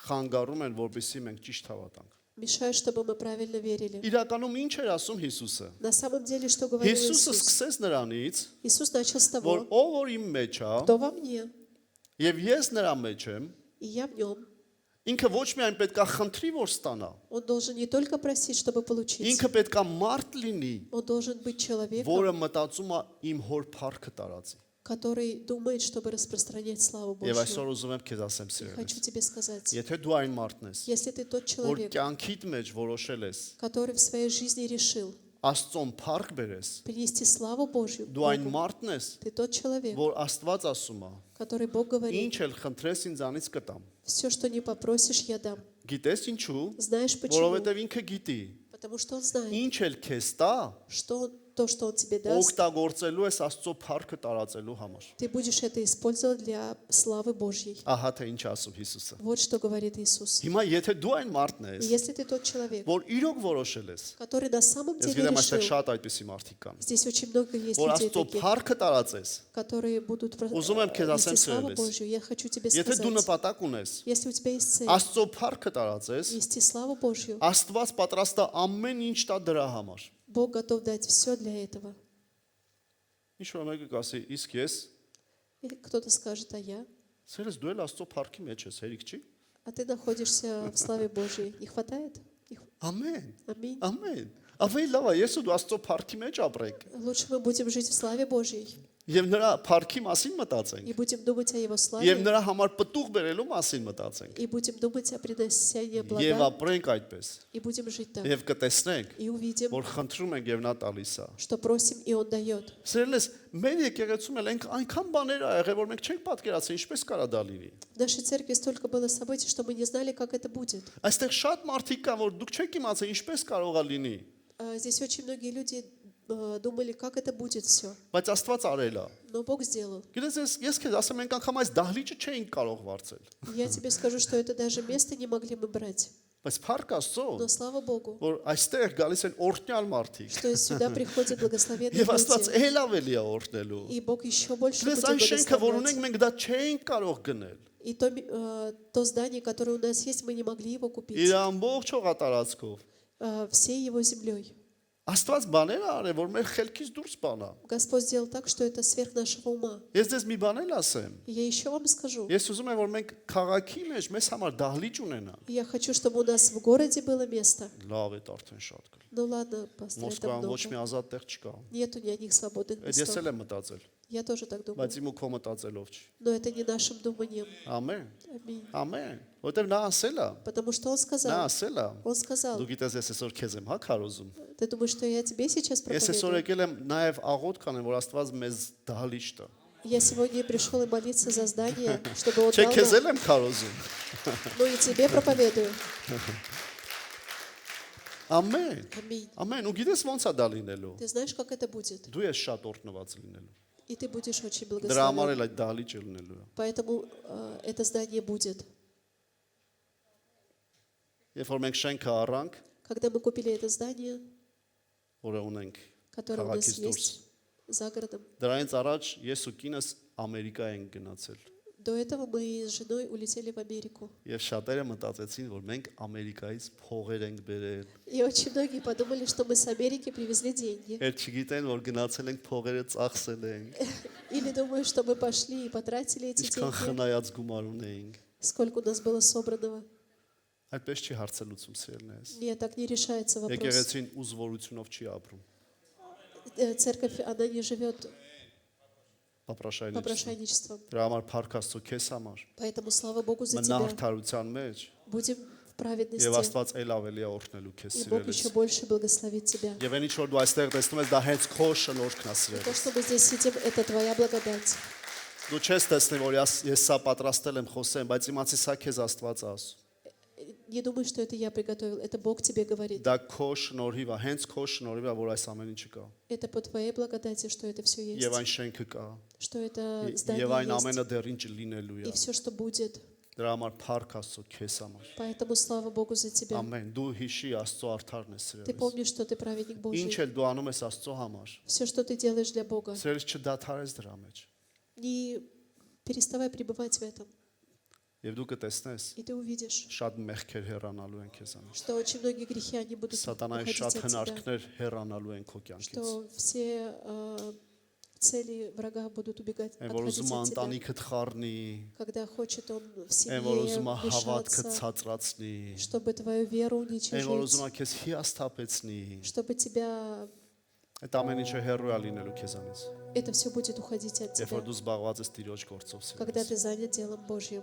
խանգարում են, որպեսզի մենք ճիշտ հավատանք։ мешают, чтобы мы правильно верили. Իրականում ինչ էր ասում Հիսուսը։ На самом деле, что говорил Հիսուսը Иисус? սկսեց նրանից, Иисус начал с որ того, ով որ իմ մեջ է, кто во мне, եւ ես նրա մեջ եմ, и я в нем. ինքը ոչ միայն պետքա խնդրի, որ ստանա, Он должен не только просить, чтобы получить. ինքը պետքա մարդ լինի, Он должен быть человеком, որը մտածում է իմ հոր փառքը տարածի։ который думает, чтобы распространять славу Եվ Божью. այսօր ուզում եմ քեզ ասեմ И սիրելիս։ хочу тебе сказать, Եթե դու այն մարդն ես, если ты тот որ человек, կյանքիդ մեջ որոշել ես который в своей жизни решил Աստծոն փառք բերես, принести славу Божью, դու այն Богу, մարդն ես, ты тот человек, որ Աստված ասում է, который Бог говорит, ինչ էլ խնդրես ինձանից կտամ։ все, что не попросишь, я дам. Գիտես ինչու։ Знаешь почему? Որովհետև ինքը գիտի, Потому что Он знает, ինչ էլ քեզ տա, что то, что Он тебе даст, օգտագործելու ես Աստծո փառքը տարածելու համար։ ты будешь это использовать для славы Божьей. Ահա թե ինչ ասում Հիսուսը։ Вот что говорит Иисус. Հիմա եթե դու այն մարդն И ես, если ты тот человек, որ իրոք որոշել ես, который на самом ես деле գիտեմ այստեղ решил, շատ այդպիսի մարդիկ կան, здесь очень много есть որ людей Աստծո таких, փառքը տարածես, которые будут Ուզում եմ քեզ ասեմ, нести славу սիրելիս, Божью. Я хочу тебе եթե դու сказать, նպատակ ունես, если у тебя есть цель Աստծո փառքը տարածես, нести славу Божью, Աստված պատրաստ է ամեն ինչ տա դրա համար։ Бог готов дать все для этого. Ինչ որ մեկը կասի, իսկ ես, И кто-то скажет, а я? սերս դու էլ Աստծո փառքի մեջ ես, հերիք չի։ А ты находишься в славе Божьей. Не хватает? Ամեն։ Аминь. Ամեն։ Ավելի լավ է, ես ու դու Աստծո փառքի մեջ ապրենք Лучше мы будем жить в славе Божьей եւ нրա փառքի մասին մտածենք и будем думать о Его եւ славе նրա համար պտուղ բերելու մասին մտածենք и будем думать о принесении եւ блага ապրենք այդպես и будем жить так. եւ կտեսնենք И увидим, որ խնդրում ենք եւ նա տալիս է։ что просим, и Он дает. Սերելես, մեր եկեղեցում էլ այնքան բաներ ա եղել, որ մենք չենք պատկերացրել ինչպես կարա դա լինի։ В нашей церкви столько было событий, что мы не знали, как это будет. Այստեղ շատ մարդիկ կան, որ դուք չեք իմացել ինչպես կարող է լինի, Здесь очень многие люди думали, как это будет все. բայց Աստված արել է։ Но Бог сделал. Գիտես, ես քեզ ասեմ, մենք անգամ այս դահլիճը չէինք կարող վարձել։ Я тебе скажу, что это даже место не могли мы брать. Բայց փառք Աստծո, Но слава Богу, որ այստեղ գալիս են օրհնյալ մարդիկ։ что сюда приходят благословенные Եվ Աստված люди. ել ավելի է օրհնելու։ И Бог еще больше Դες будет այն շենքը, որ ունենք, благословлять. մենք դա չէինք կարող գնել։ И то здание, которое у нас есть, мы не могли его купить. Իր ամբողջ հողատարածքով։ Всей его землей. Աստված բաներ ա արել, որ մեր խելքից դուրս բանա։ Господь сделал так, что это сверх нашего ума. Ես դες մի բան էլ ասեմ։ И я еще вам скажу. Ես ուզում եմ, որ մենք քաղաքի մեջ մեզ համար դահլիճ ունենանք։ Я хочу, чтобы у нас в городе было место. Լավ է, արդեն շատ կլ։ Ну ладно, пастор, это Մոսկվայում ոչ մի много. ազատ տեղ չկա։ Нету ни одних свободных Այդ ես местов. էլ եմ մտածել, Я тоже так думаю. բայց իմ ու քո մտածելով չի։ Но это не нашим думанием. Ամեն։ Аминь. Ամեն։ Որտեվ նա ասել է, Потому что Он նա сказал. ասել է։ Он сказал. Դու գիտես ես այսօր քեզ եմ հա քարոզում։ Ты думаешь, что я тебе сейчас Ես այսօր проповедую? եկել եմ նաև աղոթ կանեմ, որ Աստված մեզ դահլիճ տա։ Я сегодня пришел и молиться за здание, чтобы Он Չէ, дал քեզ нам. էլ եմ քարոզում։ Ну и тебе проповедую. Ամեն։ Аминь. Ամեն, ու գիտես ոնց է դա լինելու։ Ты знаешь, как это будет? Դու ես շատ օրհնված լինելու։ И ты будешь очень Դրա համար благословен. էլ այդ դահլիճը լինելու է։ Поэтому это здание будет. Երբ որ մենք շենքը առանք, Когда мы купили это здание, որը ունենք которое у нас քաղաքից դուրս, есть за городом, դրանից առաջ ես ու կինս Ամերիկա ենք գնացել։ до этого мы с женой улетели в Америку. Եվ շատերը մտածեցին, որ մենք Ամերիկայից փողեր ենք բերել։ И очень многие подумали, что мы с Америки привезли деньги. Էլ չգիտեն, որ գնացել ենք փողերը ծախսել ենք։ Или думают, что мы пошли и потратили эти Ինչքան деньги. խնայած գումար ունեինք։ Сколько у нас было собранного. Այդպես չի հարցելուցում սիրելնես։ Нет, так не решается вопрос. Եկեղեցին ուզվորությունով չի ապրում։ Церковь, она не живет Ապրաշայնից։ попрошайничеством. Դրա համար փառք Աստծո քեզ համար։ Поэтому слава Богу за Մնա тебя. արդարության մեջ Будем в праведности. եւ Աստված ել ավելի է օրհնելու քեզ И Бог սիրելիս։ еще больше благословит тебя. Եվ այն ինչ որ дու այստեղ տեսնում ես, դա հենց քո շնորհքն է И то, սիրելիս։ что мы здесь сидим, это твоя благодать. Դու չես տեսնի, որ ես սա պատրաստել եմ խոսեմ, բայց իմացի սա քեզ Աստված ասում։ не думай, что это я приготовил, это Бог тебе говорит. Դա քո շնորհիվ է, հենց քո շնորհիվ է, որ այս ամեն ինչը կա։ Это по твоей благодати, что это все есть, Եվ այն շենքը կա։ что это Եվ здание այն есть, ամենը դեռին չլինելու и է։ все, что будет. Դրա համար փառք Աստծո քեզ համար։ Поэтому слава Богу за тебя. Ամեն։ Դու հիշի Աստծո արդարն ես Ты սիրելիս։ помнишь, что ты праведник Божий. Ինչ էլ դու անում ես Աստծո համար։ Все, что ты делаешь для Бога, Սիրելիս չդադարես դրա մեջ։ не переставай пребывать в этом. Եվ դու կտեսնես И ты увидишь, շատ մեղքեր հեռանալու են քեզանից։ что очень многие грехи, они будут Սատանայի уходить շատ от тебя. հնարքներ հեռանալու են քո կյանքից։ Что все цели врага будут убегать, Այն որ отходить ուզում է от тебя. ընտանիքդ խառնի, Когда хочет он в այն որ семье ուզում է հավատքդ вмешаться, ցածրացնի, чтобы твою веру այն որ ուզում уничижить, է քեզ հիասթափեցնի, чтобы тебя... այդ ամեն ինչը հեռու է լինելու քեզանից։ Это все будет уходить от Երբ որ тебя, դու զբաղված ես Տիրոջ գործով, когда սիրելիս։ ты занят делом Божьим.